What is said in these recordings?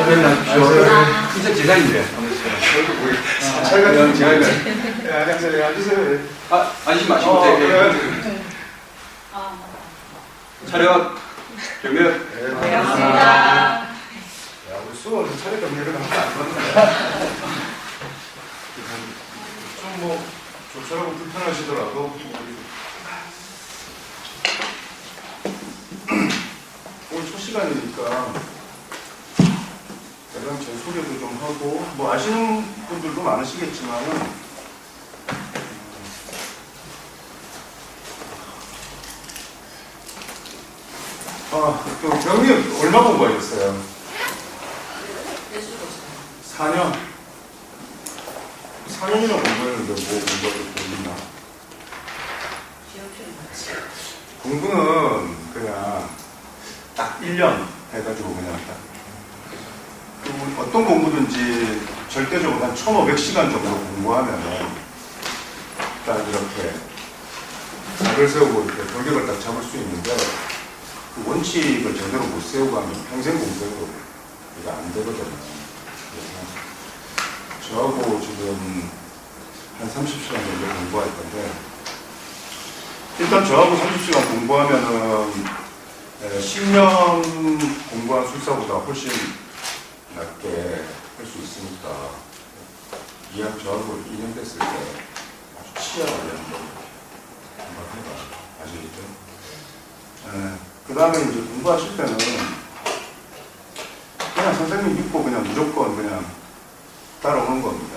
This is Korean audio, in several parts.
진짜 제자인데. 사찰가 제가 네, 안녕하세요. 앉으세요. 앉으시 마시고 촬영 경례. 반갑습니다. 야, 우리 수원 차례 경례를 하면 안 맞는데. 좀 조차라고 불편하시더라도 오늘 첫 시간이니까 대강 제 소개도 좀 하고 아시는 분들도 많으시겠지만은 그 병리 얼마 공부하셨어요? 4년? 4년이나 공부했는데 뭐 공부를 보이나? 공부는 그냥 딱 1년 해가지고 그냥 딱 어떤 공부든지 절대적으로 한 1500시간 정도 공부하면은 딱 이렇게 작을 세우고 이렇게 돌격을 딱 잡을 수 있는데 그 원칙을 제대로 못 세우고 하면 평생 공부해도 이게 안 되거든요. 저하고 지금 한 30시간 정도 공부할 건데 일단 저하고 30시간 공부하면은 10년 공부한 술사보다 훨씬 낮게 할 수 있으니까 이왕 저하고 2년 됐을 때 아주 치열하게 한번 해봐. 아시겠죠? 그 다음에 이제 공부하실 때는 그냥 선생님 믿고 그냥 무조건 그냥 따라오는 겁니다.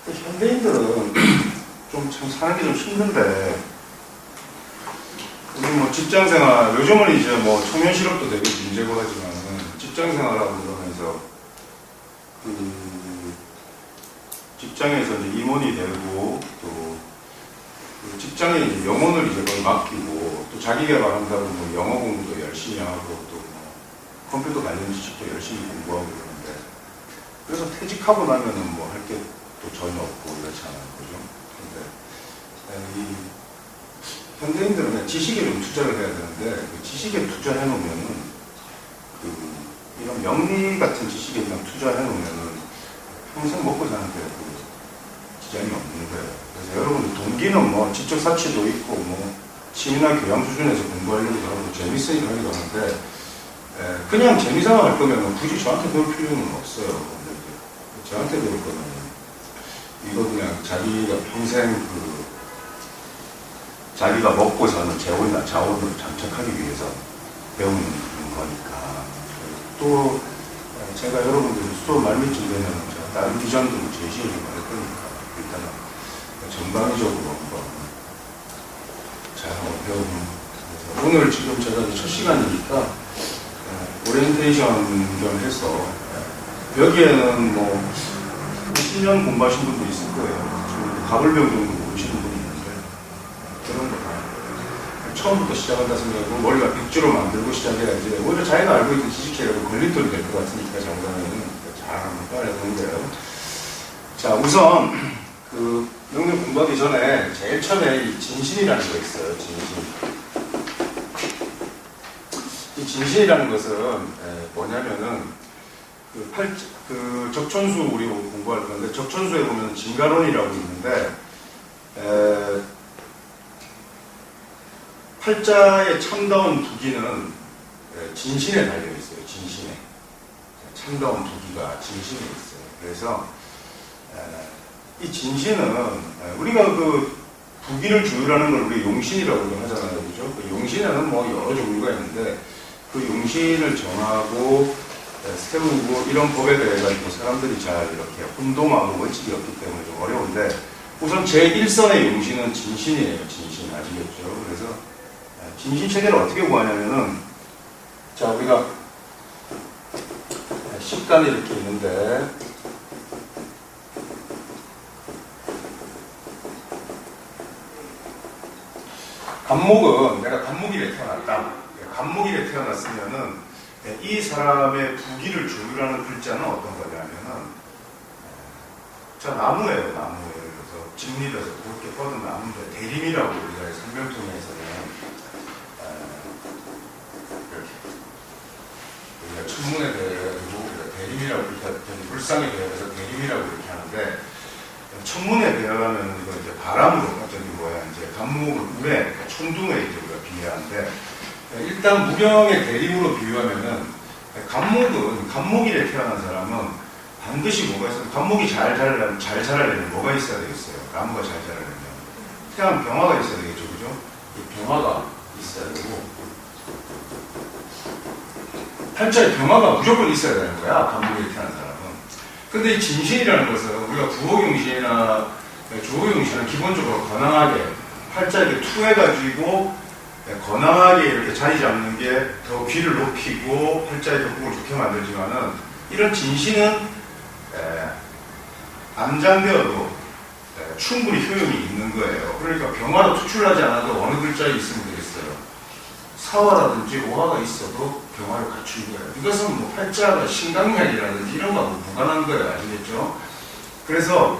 현대인들은 좀 참 사는 게 좀 힘든데, 우리 직장생활, 요즘은 이제 청년 실업도 되게 문제고 하지만, 직장생활하고 그러면서, 직장에서 이제 임원이 되고, 또, 직장에 이제 영혼을 이제 거의 맡기고, 또 자기 개발한다고 영어 공부도 열심히 하고, 또 컴퓨터 관련 지식도 열심히 공부하고 그러는데, 그래서 퇴직하고 나면은 할 게 또 전혀 없고 이렇잖아요. 그죠? 근데, 이, 현대인들은 그냥 지식에 좀 투자를 해야 되는데, 그 지식에 투자해 놓으면은, 이런 명리 같은 지식에 그냥 투자해 놓으면은, 평생 먹고 사는데 지장이 없는 거예요. 그래서 여러분들 동기는 지적 사치도 있고, 취미나 교양 수준에서 공부하려고 하고, 재밌으니까 하기도 하는데, 그냥 재미삼아 할 거면 굳이 저한테 배울 필요는 없어요. 근데 저한테 배울 거면 이거 그냥 자기가 평생 자기가 먹고 사는 재원이나 자원을 장착하기 위해서 배우는 거니까. 또 제가 여러분들 수업 말미쯤 되면 제가 다른 비전도 제시해 주고 할 거니까 일단은 전방위적으로 한번 잘 한번 배우는. 오늘 지금 제가 첫 시간이니까 오리엔테이션 좀 해서 여기에는 10년 공부하신 분도 있을 거예요. 지금 가불병 정도 모르시는 분이 있는데 그런 거 처음부터 시작한다 생각하고 머리가 빅주로 만들고 시작해야지 오히려 자기가 알고 있는 지식이라도 걸림돌이 될 것 같으니까 장관은 잘 한번 빨아보는데요. 자, 우선 명령 공부하기 전에 제일 처음에 이 진신이라는 거 있어요. 이 진신이라는 것은 뭐냐면은 적천수 우리 공부할 건데 적천수에 보면 진가론이라고 있는데 팔자의 참다운 부기는 진신에 달려 있어요. 진신에 참다운 부기가 진신에 있어요. 그래서 이 진신은 우리가 부기를 조율하는 걸 우리 용신이라고 하잖아요. 그죠? 용신에는 여러 종류가 있는데 그 용신을 정하고 세우고 이런 법에 대해 가지고 사람들이 잘 이렇게 혼동하고 원칙이 없기 때문에 좀 어려운데 우선 제1선의 용신은 진신이에요. 진신 아시겠죠? 그래서 진신 체계를 어떻게 구하냐면은 자 우리가 식단이 이렇게 있는데 간목은 내가 간목일에 태어났다. 간목일에 태어났으면은 이 사람의 부기를 조율하는 글자는 어떤 거냐면은 자 나무예요. 나무예요. 그래서 직립해서 굵게 뻗은 나무인데 대림이라고 우리가 성경통에서는 이렇게 우리가 천문에 대해가지고 대림이라고 이렇게 불상에 대해서 대림이라고 이렇게 하는데 천문에 대하면 이거 이제 바람으로 이제 감목을 물에 천둥에 이제 우리가 비유하는데 일단 무경의 대림으로 비유하면은 감목일에 태어난 사람은 반드시 뭐가 있어요? 감목이 잘 자라려면 뭐가 있어야 되겠어요? 나무가 잘 자라려면 태양 병화가 있어야 되겠죠, 그죠? 이 병화가 있어야 되고 팔자에 병화가 무조건 있어야 되는 거야, 감목일에 태어난 사람은. 근데 이 진신이라는 것은 우리가 구호용신이나 조호용신은 기본적으로 건강하게 팔자에 투해가지고 건강하게 이렇게 자리 잡는 게 더 귀를 높이고 팔자의 격국을 좋게 만들지만은 이런 진신은 암장되어도 충분히 효용이 있는 거예요. 그러니까 병화로 투출하지 않아도 어느 글자에 있으면 되겠어요. 사화라든지 오화가 있어도 병화를 갖춘 거예요. 이것은 뭐 팔자가 신강량이라든지 이런 거하고 무관한 거예요. 아시겠죠? 그래서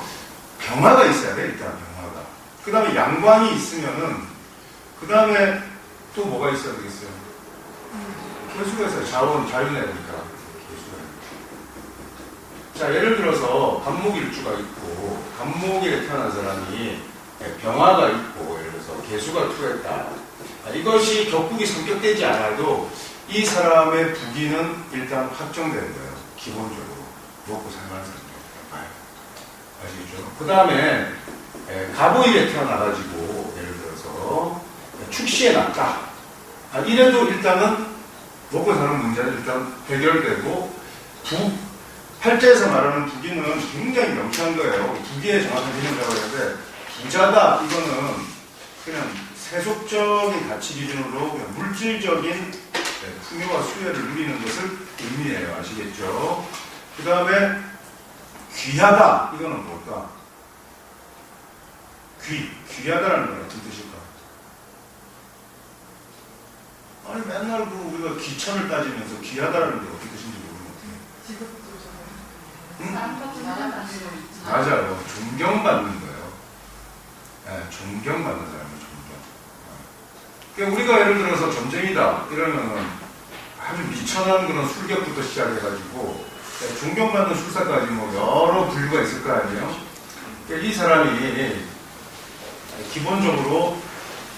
병화가 있어야 돼, 일단 병화가. 그 다음에 양광이 있으면은 그 다음에 또 뭐가 있어야 되겠어요? 개수가 있어요. 자윤해야 되니까. 자, 예를 들어서 간목일주가 있고 간목일에 태어난 사람이 병화가 있고 예를 들어서 개수가 투했다. 이것이 격국이 성격되지 않아도 이 사람의 부기는 일단 확정되는 거예요. 기본적으로 먹고 살만한 사람이에요. 아시겠죠? 그 다음에 갑오일에 태어나가지고 예를 들어서 축시에 났다. 이래도 일단은 먹고 사는 문제는 일단 해결되고 팔자에서 말하는 부기는 굉장히 명쾌한 거예요. 부기의 정확한 개념이라고 하는데 부자다 이거는 그냥 세속적인 가치 기준으로 그냥 물질적인 풍요와 수혜를 누리는 것을 의미해요. 아시겠죠? 그 다음에 귀하다 이거는 뭘까? 귀하다라는 건 어떤 뜻일까? 아니 맨날 우리가 귀천을 따지면서 귀하다라는 게 어떤 뜻인지 모르는 것 같아요. 맞아요. 존경받는 거예요. 네, 존경받는 사람이에요. 존경. 그러니까 우리가 예를 들어서 점쟁이다 이러면은 아주 미천한 그런 술격부터 시작해가지고 존경받는 술사까지 뭐 여러 분류가 있을 거 아니에요. 그러니까 이 사람이 기본적으로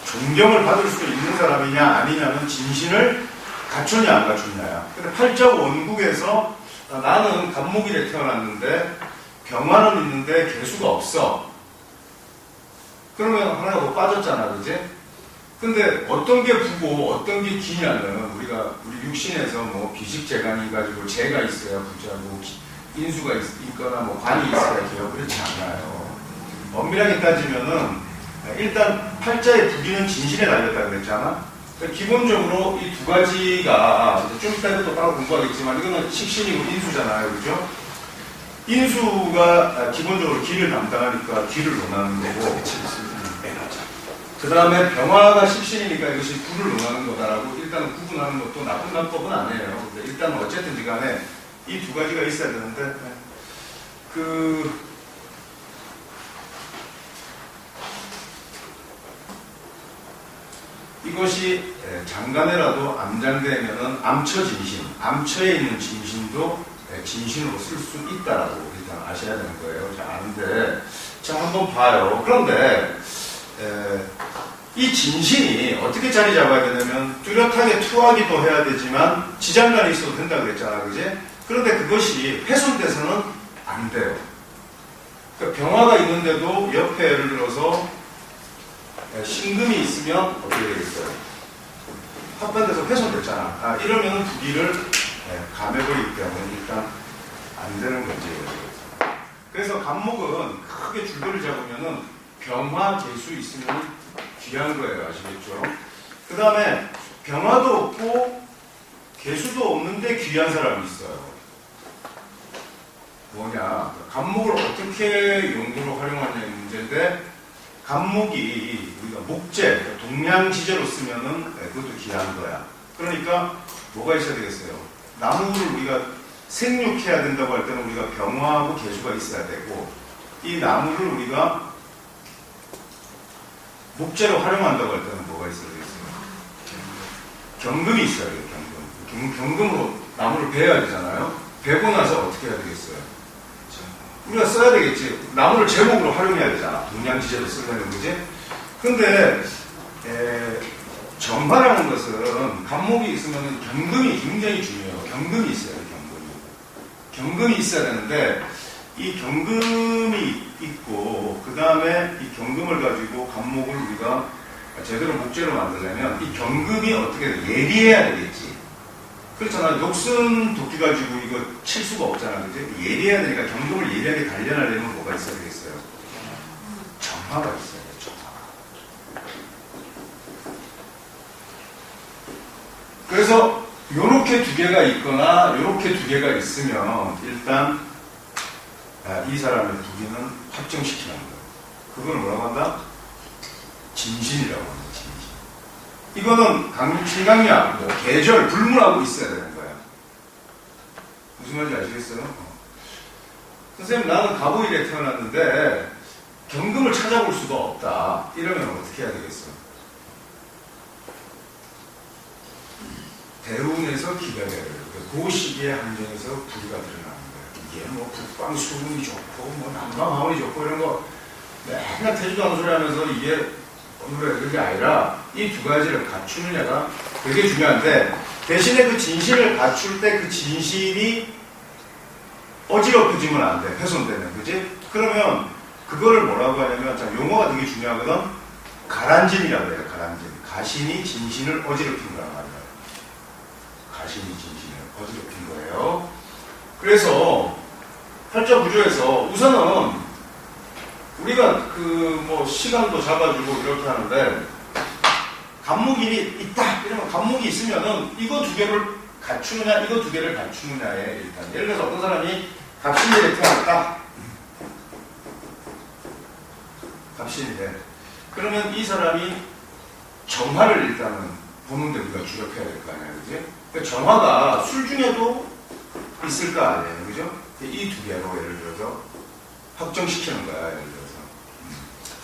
존경을 받을 수 있는 사람이냐 아니냐는 진신을 갖췄냐 안 갖췄냐야. 근데 팔자 원국에서 나는 간목일에 태어났는데 병화는 있는데 개수가 없어. 그러면 하나가 뭐 빠졌잖아, 그지? 근데 어떤 게 부고 어떤 게 기냐는 우리 육신에서 뭐 비식재간이 가지고 재가 있어야 부자고 인수가 있거나 뭐 관이 있어야 기요. 그렇지 않아요. 엄밀하게 따지면은 일단 팔자의 부기는 진신에 달렸다 그랬잖아. 기본적으로 이 두 가지가 좀 이따 또 따로 공부하겠지만 이거는 식신이고 인수잖아요, 그죠? 인수가 기본적으로 기를 담당하니까 기를 논하는 거고, 그 다음에 병화가 식신이니까 이것이 부를 논하는 거다라고 일단 구분하는 것도 나쁜 방법은 아니에요. 일단 어쨌든지 간에 이 두 가지가 있어야 되는데 이것이 장간에라도 암장되면은 암처진신, 암처에 있는 진신도 진신으로 쓸 수 있다라고 일단 아셔야 되는 거예요. 자, 아는데, 자, 한번 봐요. 그런데, 이 진신이 어떻게 자리 잡아야 되냐면, 뚜렷하게 투하기도 해야 되지만, 지장간이 있어도 된다고 그랬잖아, 그지? 그런데 그것이 훼손돼서는 안 돼요. 그러니까 병화가 있는데도 옆에 예를 들어서, 신금이 있으면 어떻게 되겠어요? 합반돼서 훼손됐잖아. 이러면 부기를 감해버리기 때문에 일단 안 되는 거지. 그래서 간목은 크게 줄거리 잡으면은 병화, 개수 있으면 귀한 거예요. 아시겠죠? 그 다음에 병화도 없고 개수도 없는데 귀한 사람이 있어요. 뭐냐? 간목을 어떻게 용도로 활용하냐의 문제인데 간목이 우리가 목재, 동량지재로 쓰면은 그것도 귀한 거야. 그러니까 뭐가 있어야 되겠어요? 나무를 우리가 생육해야 된다고 할 때는 우리가 병화하고 개수가 있어야 되고 이 나무를 우리가 목재로 활용한다고 할 때는 뭐가 있어야 되겠어요? 경금이 있어야 돼요. 경금으로 나무를 베어야 되잖아요. 베고 나서 어떻게 해야 되겠어요? 우리가 써야 되겠지. 나무를 제목으로 활용해야 되잖아. 동양지제로 쓰려는 거지. 근데 정화라는 것은 간목이 있으면 경금이 굉장히 중요해요. 경금이 있어야 돼요. 경금이 있어야 되는데 이 경금이 있고 그 다음에 이 경금을 가지고 간목을 우리가 제대로 목재로 만들려면 이 경금이 어떻게 예리해야 되겠지. 그렇잖아. 녹슨 도끼 가지고 이거 칠 수가 없잖아. 그지? 예리해야 되니까 경금을 예리하게 단련하려면 뭐가 있어야 되겠어요? 정화가 있어야 돼요. 정화. 그래서 요렇게 두 개가 있거나 요렇게 두 개가 있으면 일단 이 사람의 두기는 확정시키는 거예요. 그걸 뭐라고 한다? 진신이라고 합니다. 이거는 강신강약, 뭐 계절, 불문하고 있어야 되는 거야. 무슨 말인지 아시겠어요? 선생님, 나는 갑오일에 태어났는데 경금을 찾아볼 수가 없다. 이러면 어떻게 해야 되겠어요? 대운에서 기다려야 돼요. 그 시기에 한정에서 부리가 드러나는 거예요. 이게 뭐 북방 수운이 좋고 뭐 남방 하운이 좋고 이런 거 맨날 태주도 않는 소리 하면서 이게 그게 아니라 이 두 가지를 갖추느냐가 되게 중요한데 대신에 그 진실을 갖출 때 그 진실이 어지럽혀지면 안 돼. 훼손되면. 그지? 그러면 그거를 뭐라고 하냐면 자, 용어가 되게 중요하거든. 가란진이라고 해요. 가란진. 가신이 진신을 어지럽힌 거란 말이에요. 가신이 진신을 어지럽힌 거예요. 그래서 팔자 구조에서 우선은 우리가 그 뭐 시간도 잡아주고 이렇게 하는데 간목이 있다 이러면 간목이 있으면은 이거 두 개를 갖추느냐 이거 두 개를 갖추느냐에 일단 예를 들어서 어떤 사람이 갑신일에 태어났다. 갑신일에 그러면 이 사람이 정화를 일단은 보는데 우리가 주력해야 될 거 아니에요, 그지? 그러니까 정화가 술 중에도 있을 거 아니에요, 그죠? 이 두 개로 예를 들어서 확정시키는 거야, 예를 들어서.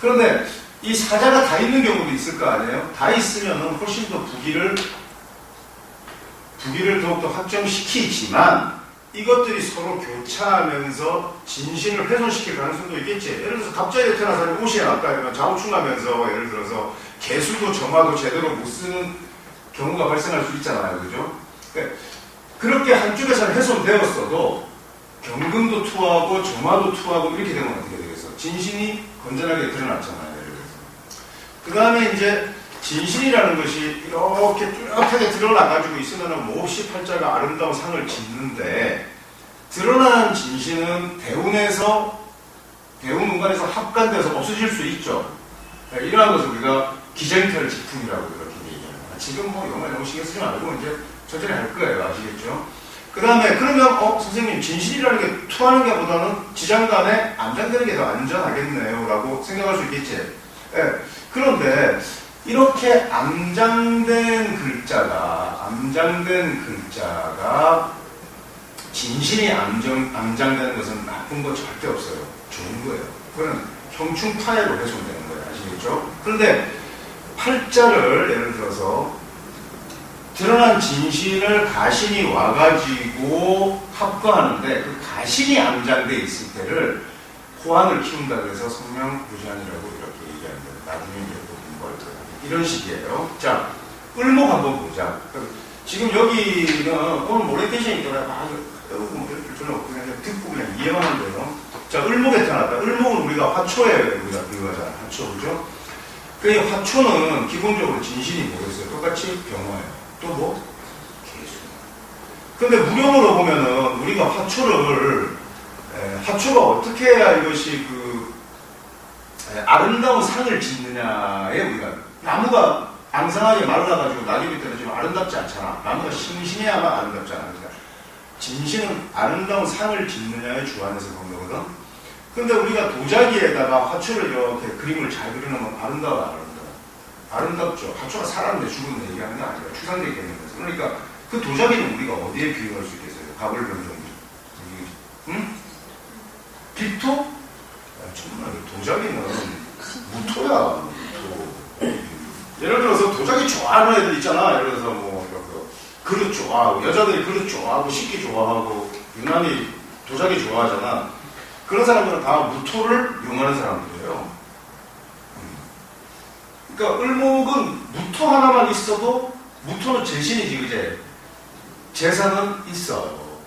그런데 이 사자가 다 있는 경우도 있을 거 아니에요? 다 있으면 훨씬 더 부기를 더욱더 확정시키지만 이것들이 서로 교차하면서 진신을 훼손시킬 가능성도 있겠지. 예를 들어서 갑자기 태어난 사람이 옷이 났다 이러면 좌우충하면서 예를 들어서 개수도 정화도 제대로 못 쓰는 경우가 발생할 수 있잖아요. 그죠? 그러니까 그렇게 한쪽에서는 훼손되었어도 경금도 투하고 정화도 투하고 이렇게 되면 어떻게 되겠어? 진신이 건전하게 드러났잖아요. 예를 들어서. 그 다음에 이제 진신이라는 것이 이렇게 뚜렷하게 드러나가지고 있으면 몹시 팔자가 아름다운 상을 짓는데 드러난 진신은 대운에서 대운 운간에서 합간돼서 없어질 수 있죠. 이러한 것을 우리가 기쟁탈 직풍이라고 이렇게 얘기해요. 지금 뭐 영어에 너무 신경 쓰지 말고 이제 천천히 할 거예요. 아시겠죠? 그 다음에 그러면 선생님 진실이라는 게 투하는 게 보다는 지장간에 안장되는 게 더 안전하겠네요 라고 생각할 수 있겠지. 예. 그런데 이렇게 암장된 글자가 진신이 암장되는 것은 나쁜 거 절대 없어요. 좋은 거예요. 그거는 형충파해로 훼손되는 거예요. 아시겠죠? 그런데 팔자를 예를 들어서 드러난 진신을 가신이 와가지고 합거하는데 그 가신이 암장돼 있을 때를 호환을 키운다 그래서 성명부지한이라고 이렇게 얘기하는 거예요. 나중에 이제 또 공부할 거예요. 이런 식이에요. 자, 을목 한번 보자. 지금 여기는 오늘 모레 대신이니까 막 별로 없고 그냥 듣고 그냥 이해만 하면 돼요. 자, 을목에 태어났다. 을목은 우리가 화초에 우리가 비유하잖아요. 화초, 그죠? 그 화초는 기본적으로 진신이 뭐겠어요? 똑같이 병화예요. 또 뭐? 개수. 근데 무령으로 보면은 우리가 화초가 어떻게 해야 이것이 아름다운 상을 짓느냐에 우리가 나무가 앙상하게 말라가지고 낙엽이 떨어지면 아름답지 않잖아. 나무가 싱싱해야만 아름답잖아. 그러니까 진신은 아름다운 상을 짓느냐에 주안해서 본 거거든. 근데 우리가 도자기에다가 화초를 이렇게 그림을 잘 그려놓으면 아름다워, 안 아름다워? 아름답죠. 화초가 살았는데 죽었는데 얘기하는 게 아니라 추상되게 있는 거죠. 그러니까 그 도자기는 우리가 어디에 비유할 수 있겠어요? 갑을 변종기. 응? 비토? 정말 도자기는 무토야, 무토. 예를 들어서 도자기 좋아하는 애들 있잖아. 예를 들어서 뭐 그릇 좋아하고 여자들이 그릇 좋아하고 식기 좋아하고 유난히 도자기 좋아하잖아. 그런 사람들은 다 무토를 이용하는 사람들이에요. 그러니까 을목은 무토 하나만 있어도 무토는 재신이지, 그제? 재산은 있어요.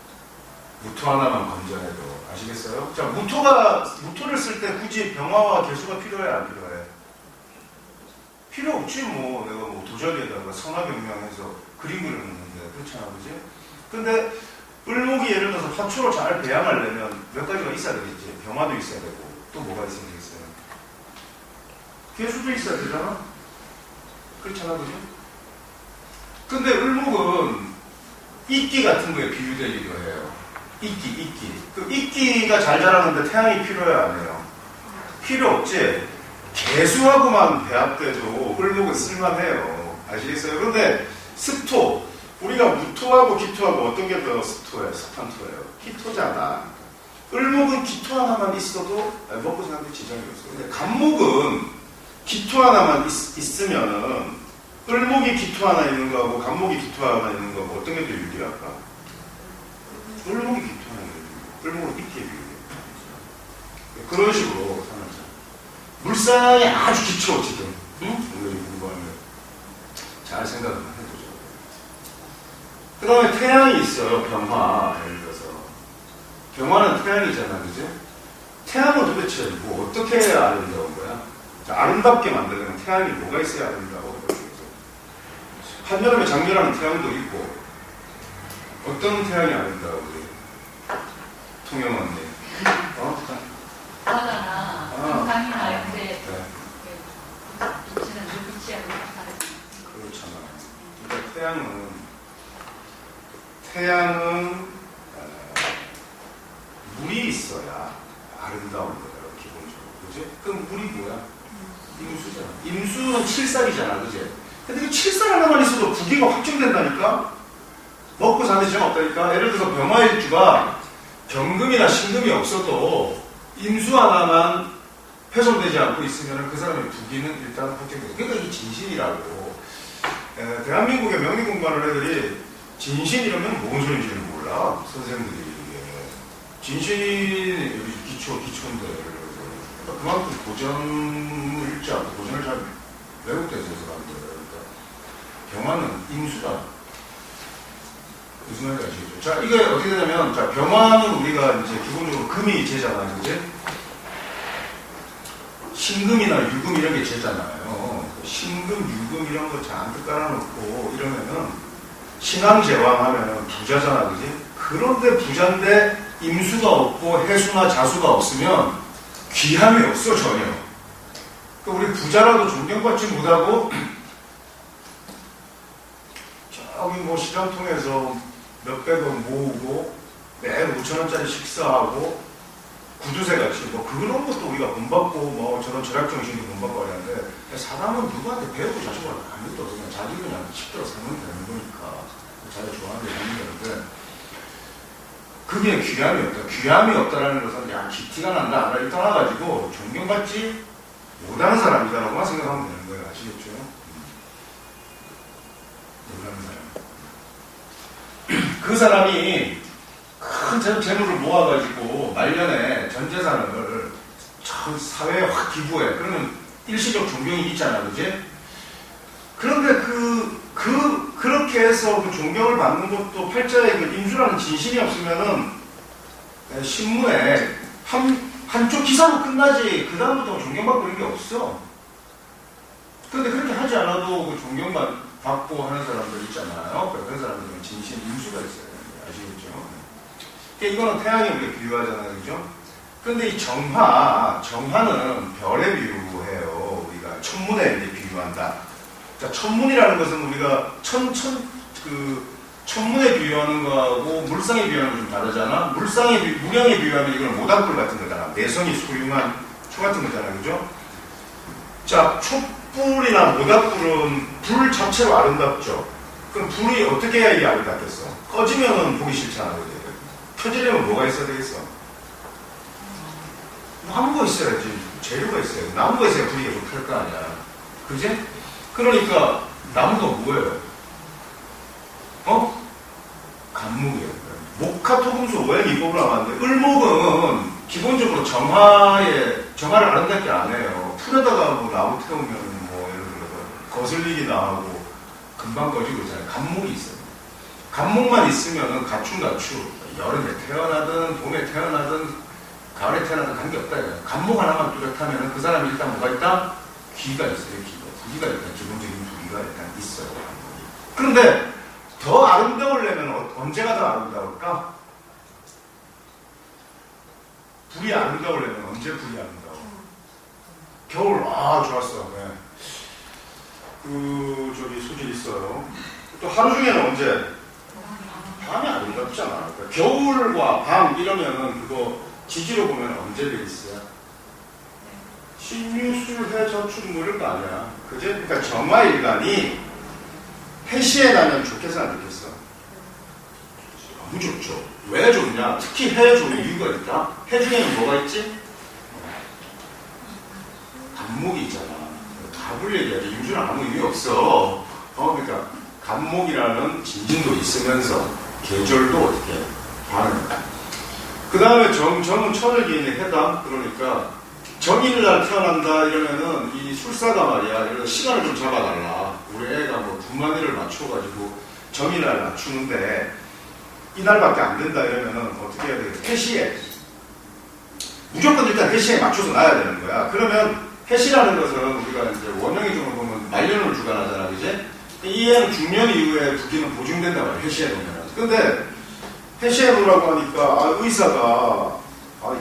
무토 하나만 건져내도. 아시겠어요? 자, 무토를 쓸 때 굳이 병화와 개수가 필요해, 안 필요해? 필요 없지, 뭐. 내가 뭐 도자기에다가 선화경명해서 그림 그려놓는데. 그렇잖아, 그지? 근데 을목이 예를 들어서 화초로 잘 배양하려면 몇 가지가 있어야 되겠지. 병화도 있어야 되고, 또 뭐가 있어야 되겠어요? 개수도 있어야 되잖아? 그렇잖아, 그지? 근데 을목은 이끼 같은 거에 비유되기도 해요. 이끼. 그 이끼가 잘 자라는데 태양이 필요해, 안 해요? 필요 없지? 개수하고만 배합돼도 을목은 쓸만해요. 아시겠어요? 그런데 습토, 우리가 무토하고 기토하고 어떤 게 더 습토예요? 습한 토예요? 기토잖아. 을목은 기토 하나만 있어도 먹고 사는데 지장이 없어요. 근데 간목은 기토 하나만 있으면은 을목이 기토 하나 있는 거하고 간목이 기토 하나 있는 거하고 어떤 게 더 유리할까? 을목이 기토 하나 있는 거. 을목은 이끼에 비유해요. 그런 식으로 사는 거죠. 물상이 아주 기초 지금. 응? 우리 공부하면 잘 생각을 해보죠. 그 다음에 태양이 있어요. 병화. 예를 들어서 병화는 태양이잖아, 그지? 태양은 도대체 뭐 어떻게 해야 아름다운 거야? 자, 아름답게 만들려면 태양이 뭐가 있어야 아름다워? 한여름에 장렬하는 태양도 있고 어떤 태양이 아름다워? 우리 통영 언니. 바다나 강이나 이런 데 비치는 눈빛이하고 다르죠. 그렇잖아. 그러니까 태양은 물이 있어야 아름다운 거예요, 기본적으로. 그지? 그럼 물이 뭐야? 임수잖아. 임수는 칠살이잖아, 그지? 근데 그 칠살 하나만 있어도 부기가 확정된다니까? 먹고 사는 지장 없다니까? 예를 들어서 병화일주가 경금이나 신금이 없어도 임수 하나만 훼손되지 않고 있으면 그 사람의 부기는 일단 확정돼요. 그러니까 이 진신이라고. 대한민국의 명리 공부하는 애들이 진신 이러면 뭔 소리인지를 몰라. 선생님들이 이게. 진신이 기초인데. 그러니까 그만큼 고전일지 않고 고전을 잘 외국에 있어서 사람들. 병화는 임수다. 무슨 말인지 아시겠죠? 자, 이게 어떻게 되냐면, 자, 병화는 우리가 이제 기본적으로 금이 제잖아요, 그지? 신금이나 유금 이런 게 제잖아요. 신금, 유금 이런 거 잔뜩 깔아놓고 이러면은 신앙제왕 하면은 부자잖아, 그지? 그런데 부자인데 임수가 없고 해수나 자수가 없으면 귀함이 없어, 전혀. 그러니까 우리 부자라도 존경받지 못하고 저기 뭐 시장 통해서 몇백원 모으고 매일 5,000원짜리 식사하고 구두쇠 같이 뭐 그런 것도 우리가 본받고 뭐 저런 절약정신도 본받고 하는데 사람은 누구한테 배우고 자식을 아무것도 없어. 그냥 자기 그냥 식대로 살면 되는 거니까 자기가 좋아하는 게 하는 건데 그게 귀함이 없다. 귀함이 없다라는 것은 야 기티가 난다. 나를 떠나가지고 존경받지 못하는 사람이다라고만 생각하면 되는 거예요. 아시겠죠? 못하는 사람. 그 사람이 큰 재물을 모아가지고 말년에 전 재산을 전 사회에 확 기부해. 그러면 일시적 존경이 있잖아, 그지? 그런데 그렇게 해서 그 존경을 받는 것도 팔자에 그 임수라는 진신이 없으면은 신문에 한쪽 기사로 끝나지 그다음부터 존경받고 이런 게 없어. 그런데 그렇게 하지 않아도 그 존경받고 하는 사람들 있잖아요. 그런 사람들은 진신 임수가 있어요. 아시겠죠? 이거는 태양에 우리가 비유하잖아요, 그죠? 근데 이 정화는 별에 비유해요. 우리가 천문에 이제 비유한다. 자, 천문이라는 것은 우리가 천문에 비유하는 거하고 물상에 비유하는 거 좀 다르잖아. 무량에 비유하면 이거는 모닥불 같은 거잖아. 내성이 소유한 초 같은 거잖아, 그죠? 자, 촛불이나 모닥불은 불 자체로 아름답죠. 그럼 불이 어떻게 해야 이게 아름답겠어? 꺼지면은 보기 싫잖아, 그죠? 켜지려면 뭐가 있어야 되겠어? 나무가 있어야지. 재료가 있어야지. 나무가 있어야 불이 계속 켤 거 아니야. 그지? 그러니까 나무가 뭐예요? 간목이에요. 목화토금수 오행이법을 나왔는데 을목은 기본적으로 정화를 아름답게 안 해요. 풀에다가 뭐 나무 태우면 뭐 예를 들어서 거슬리기 나하고 금방 꺼지고 있잖아요. 간목이 있어요. 간목만 있으면은 가충가추 여름에 태어나든 봄에 태어나든 가을에 태어나든 관계없다 이거예요. 간목 하나만 뚜렷하면은 그 사람이 일단 뭐가 있다? 귀가 있어요. 부기가 일단 기본적인 부기가 일단 있어요. 그런데 더 아름다우려면 언제가 더 아름다울까? 불이 아름다우려면 언제 불이 아름다워? 겨울. 아, 좋았어. 네. 저기 소질 있어요. 또 하루 중에는 언제? 밤이 아름답잖아. 그러니까 겨울과 밤 이러면은 그거 지지로 보면 언제 돼 있어요? 신유술해 저축 뭐 이런 거 아니야. 그지? 그러니까 정화일간이 해시에 나면 좋겠어 안 좋겠어? 너무 좋죠. 왜 좋냐? 특히 해에 좋은 이유가 있다. 해 중에는 뭐가 있지? 간목이 있잖아. 답을 얘기하지. 임수는 아무 의미 없어. 그러니까 간목이라는 진진도 있으면서 계절도 어떻게 반응한다. 그 다음에 정은 천을기인의 해당. 그러니까 정일날 태어난다 이러면은 이 술사가 말이야. 이런 시간을 좀 잡아달라. 우리 애가 뭐 분만일을 맞춰가지고 정일날 맞추는데 이날밖에 안 된다 이러면은 어떻게 해야 되겠어? 해시에 무조건 일단 해시에 맞춰서 놔야 되는 거야. 그러면 해시라는 것은 우리가 이제 원형이종을 보면 말년을 주관하잖아, 그지? 이 애는 중년 이후에 부기는 보증된단 말이야. 해시에 놓으면. 근데 해시에 놓으라고 하니까 의사가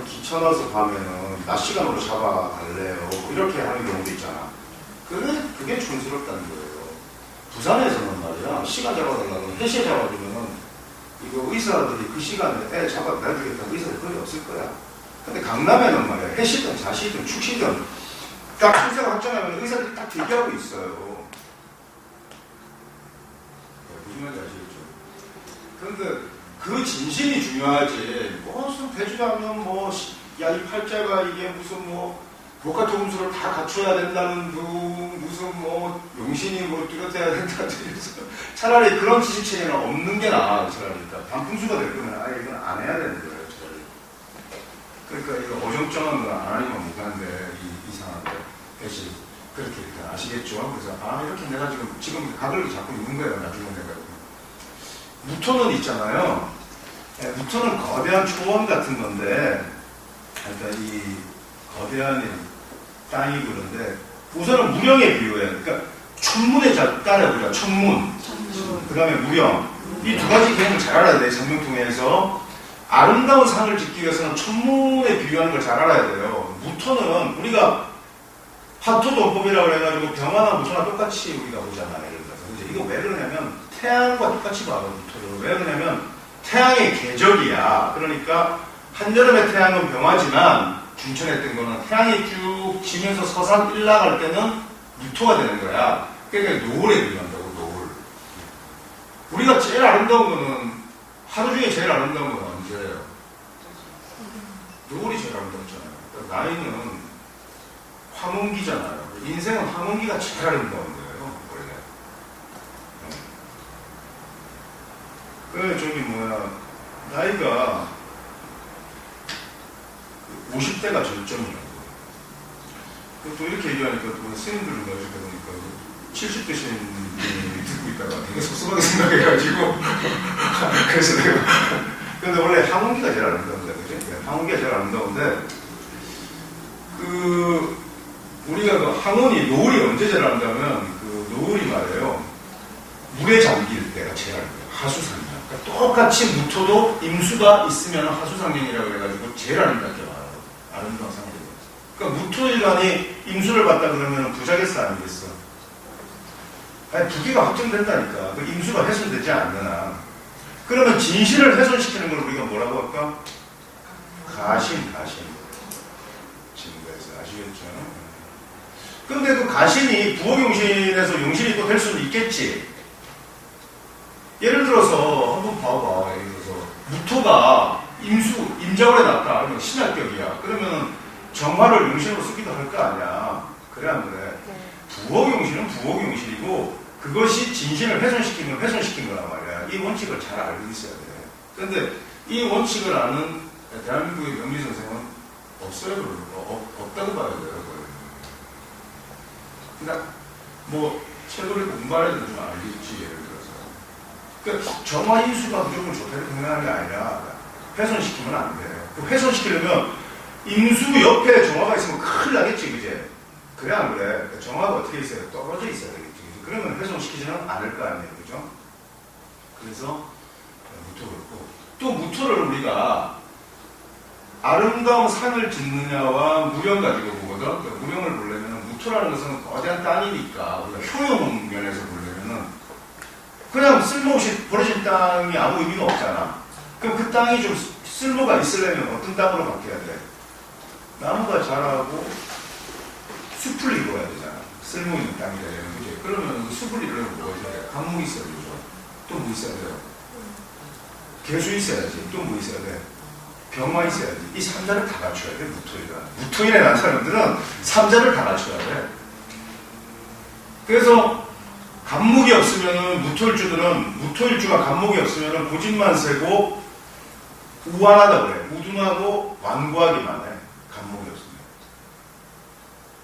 귀찮아서 가면은 낮 시간으로 잡아달래요. 이렇게 하는 경우도 있잖아. 그게 촌스럽다는 거예요. 부산에서는 말이야, 시간 잡아달라고 해시에 잡아주면은 이거 의사들이 그 시간에 애 잡아내주겠다고 의사들 거의 없을 거야. 근데 강남에는 말이야, 해시든 자시든 축시든 딱 신세가 확정하면 의사들이 딱 대기하고 있어요. 무슨 말인지 아시겠죠? 그런데 그 진심이 중요하지. 무슨 대주하면 야, 이 팔자가 이게 무슨 복합토금수를 다 갖춰야 된다는 무슨 용신이 뚜렷해야 된다는 차라리 그런 지식체계는 없는 게 나아. 차라리 반풍수가 될 거면 아예 이건 안 해야 되는 거예요. 차라리. 그러니까 이거 어정쩡한 건 안 하니까 못하는데 이상한데 대신 그렇게 일단 아시겠죠? 그래서 이렇게 내가 지금 각을 잡고 있는 거예요. 나중에 내가 무토는 있잖아요. 무토는 거대한 초원 같은 건데, 그러니까 이 거대한 땅이 그런데 우선은 무령에 비유해요. 그러니까 천문에 따라 우리가 천문, 그 다음에 무령 이 두 가지 개념을 잘 알아야 돼. 상명통해에서 아름다운 상을 짓기 위해서는 천문에 비유하는 걸 잘 알아야 돼요. 무토는 우리가 화토돈법이라고 해가지고 병화나 무토나 똑같이 우리가 보잖아요. 예를 들어서 이거 왜 그러냐면 태양과 똑같이 봐요. 무토를. 왜 그러냐면 태양의 계절이야. 그러니까 한여름에 태양은 병화지만 중천에 뜬 거는 태양이 쭉 지면서 서산 일나갈 때는 무토가 되는 거야. 그러니까 노을에 비유한다고. 노을. 우리가 제일 아름다운 거는 하루 중에 제일 아름다운 건 언제예요? 노을이 제일 아름답잖아요. 그러니까 나이는 황혼기잖아요. 인생은 황혼기가 제일 아름다운 거예요. 원래. 나이가 50대가 절정이라고. 또 이렇게 얘기하니까 또 스님들을 나중에 보니까 70대 스님이 듣고 있다가 되게 섭섭하게 생각해가지고 그래서 내가 근데 원래 황혼기가 제일 아름다운데, 그지? 황혼기가 제일 아름다운데 우리가 황혼이 노을이 언제 제일 아름다우면 노을이 말이에요. 물에 잠길 때가 제일 아름다워요. 하수상경. 그러니까 똑같이 무토도 임수가 있으면 하수상경이라고 해가지고 제일 아름답게 봐요. 아름다운 상경이. 그러니까 무토일간이 임수를 봤다 그러면 부자겠어 아니겠어? 부기가 확정된다니까. 그 임수가 훼손되지 않느나. 그러면 진실을 훼손시키는 걸 우리가 뭐라고 할까? 가신. 진거에서 아시겠죠? 그런데 그 가신이 부호용신에서 용신이 또 될 수는 있겠지. 예를 들어서 한번 봐봐. 예를 들어서 무토가 임자월에 났다. 그러면 신약격이야. 그러면 정화를 용신으로 쓰기도 할 거 아니야. 그래 안 그래? 부호경실은 부호경실이고 그것이 진신을 훼손시킨 건 훼손시킨 거란 말이야. 이 원칙을 잘 알고 있어야 돼. 그런데 이 원칙을 아는 대한민국의 명리 선생은 없어요. 없다고 봐야 돼요. 그러니까 뭐 책을 공부하는 애들은 좀 알겠지. 예를 들어서 그러니까 정화 인수가 무조건 좋다고 생각하는 게 아니라 훼손시키면 안 돼. 그 훼손시키려면 인수 옆에 정화가 있으면 큰일 나겠지, 그제? 그래 안 그래? 그러니까 정화가 어떻게 있어요? 떨어져 있어야 되겠지. 그러면 훼손시키지는 않을 거 아니에요, 그죠? 그래서 무토 그렇고 또 무토를 우리가 아름다운 산을 짓느냐와 무령 가지고 보거든. 그러니까 무령을 보려면 무토라는 것은 거대한 땅이니까 우리가 효용 면에서 보려면은 그냥 쓸모없이 버려진 땅이 아무 의미가 없잖아. 그럼 그 땅이 좀 쓸모가 있으려면 어떤 땅으로 바뀌어야 돼? 나무가 자라고 숲을 이루어야 되잖아. 쓸모 있는 땅이 되려면, 그지? 그러면 그 숲을 이루려면 뭐가 있어야 돼? 강목이 있어야 되죠. 또 뭐 있어야 돼요? 개수 있어야지. 또 뭐 있어야 돼? 병화 있어야지. 이 3자를 다 갖춰야 돼, 무토이가. 무토인에 난 사람들은 3자를 다 갖춰야 돼. 그래서 간목이 없으면은 무토일주가 간목이 없으면은 고집만 세고 우완하다 그래. 우둔하고 완고하기만 해. 간목이 없으면.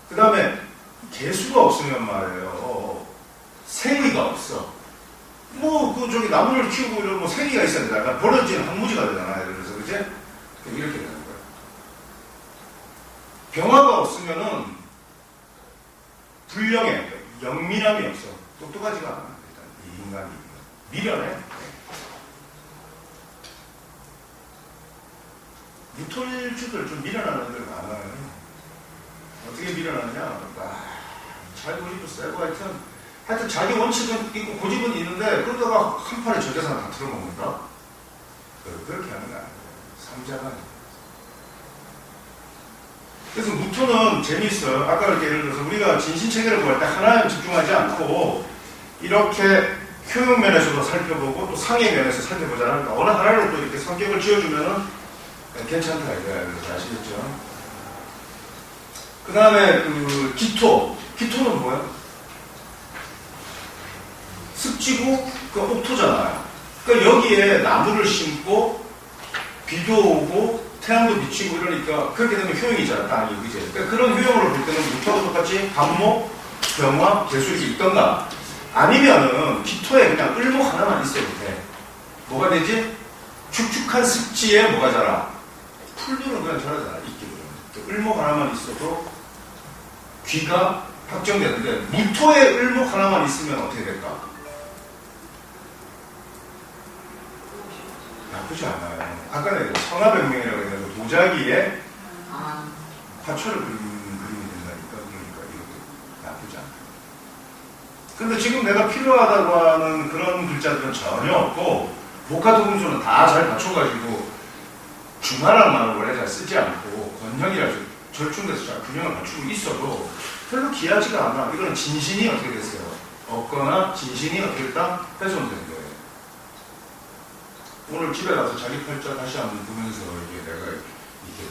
그 다음에 개수가 없으면 말이에요. 생의가 없어. 저기 나무를 키우고 이런 생의가 있어야 되잖아. 버려진 항무지가 되잖아. 그래서 그지? 이렇게 되는 거야. 병화가 없으면은 불령해. 영민함이 없어. 똑똑하지가 않아. 일단 이 인간이 미련해. 무토일주들 좀 미련한 애들 많아요. 어떻게 미련하느냐? 잘 고집도 세고 하여튼 자기 원칙은 있고 고집은 있는데 그러다가 한 판에 저 재산 다 틀어먹는다? 그렇게 하는 거 아니에요. 삼자가. 그래서 무토는 재미있어요. 아까 이렇게 예를 들어서 우리가 진신체계를 구할 때 하나에 집중하지 않고 이렇게 효용 면에서도 살펴보고 또 상의 면에서 살펴보잖아요. 그러니까 어느 하나로 또 이렇게 성격을 지어주면은 괜찮다 이거야. 그래서 아시겠죠? 그 다음에 기토는 뭐야? 습지고 옥토잖아요. 그러니까 여기에 나무를 심고 비도 오고 태양도 비치고 이러니까 그렇게 되면 효용이잖아, 땅이. 그치? 그러니까 그런 효용으로 볼 때는 무토가 똑같이 간목, 병화, 개수 이렇게 있던가 아니면은 기토에 그냥 을목 하나만 있어도 돼. 뭐가 되지? 축축한 습지에 뭐가 자라? 풀들은 그냥 자라잖아, 이끼들은. 을목 하나만 있어도 귀가 확정되는데 무토에 을목 하나만 있으면 어떻게 될까? 나쁘지 않아요. 아까 내가 성화백명이라고 해서 도자기에 화초를 그리는 그림이 된다니까. 그러니까 이것도 나쁘지 않아요. 근데 지금 내가 필요하다고 하는 그런 글자들은 전혀 없고 목화도금수는 다 잘 갖춰가지고 중화라는 말을 원래 잘 쓰지 않고 권형이라 절충돼서 잘 균형을 갖추고 있어도 별로 귀하지가 않아. 이거는 진신이 어떻게 됐어요? 없거나 진신이 어떻게 됐다? 훼손된 거예요. 오늘 집에 가서 자기 팔자 다시 한번 보면서 이게 내가 이게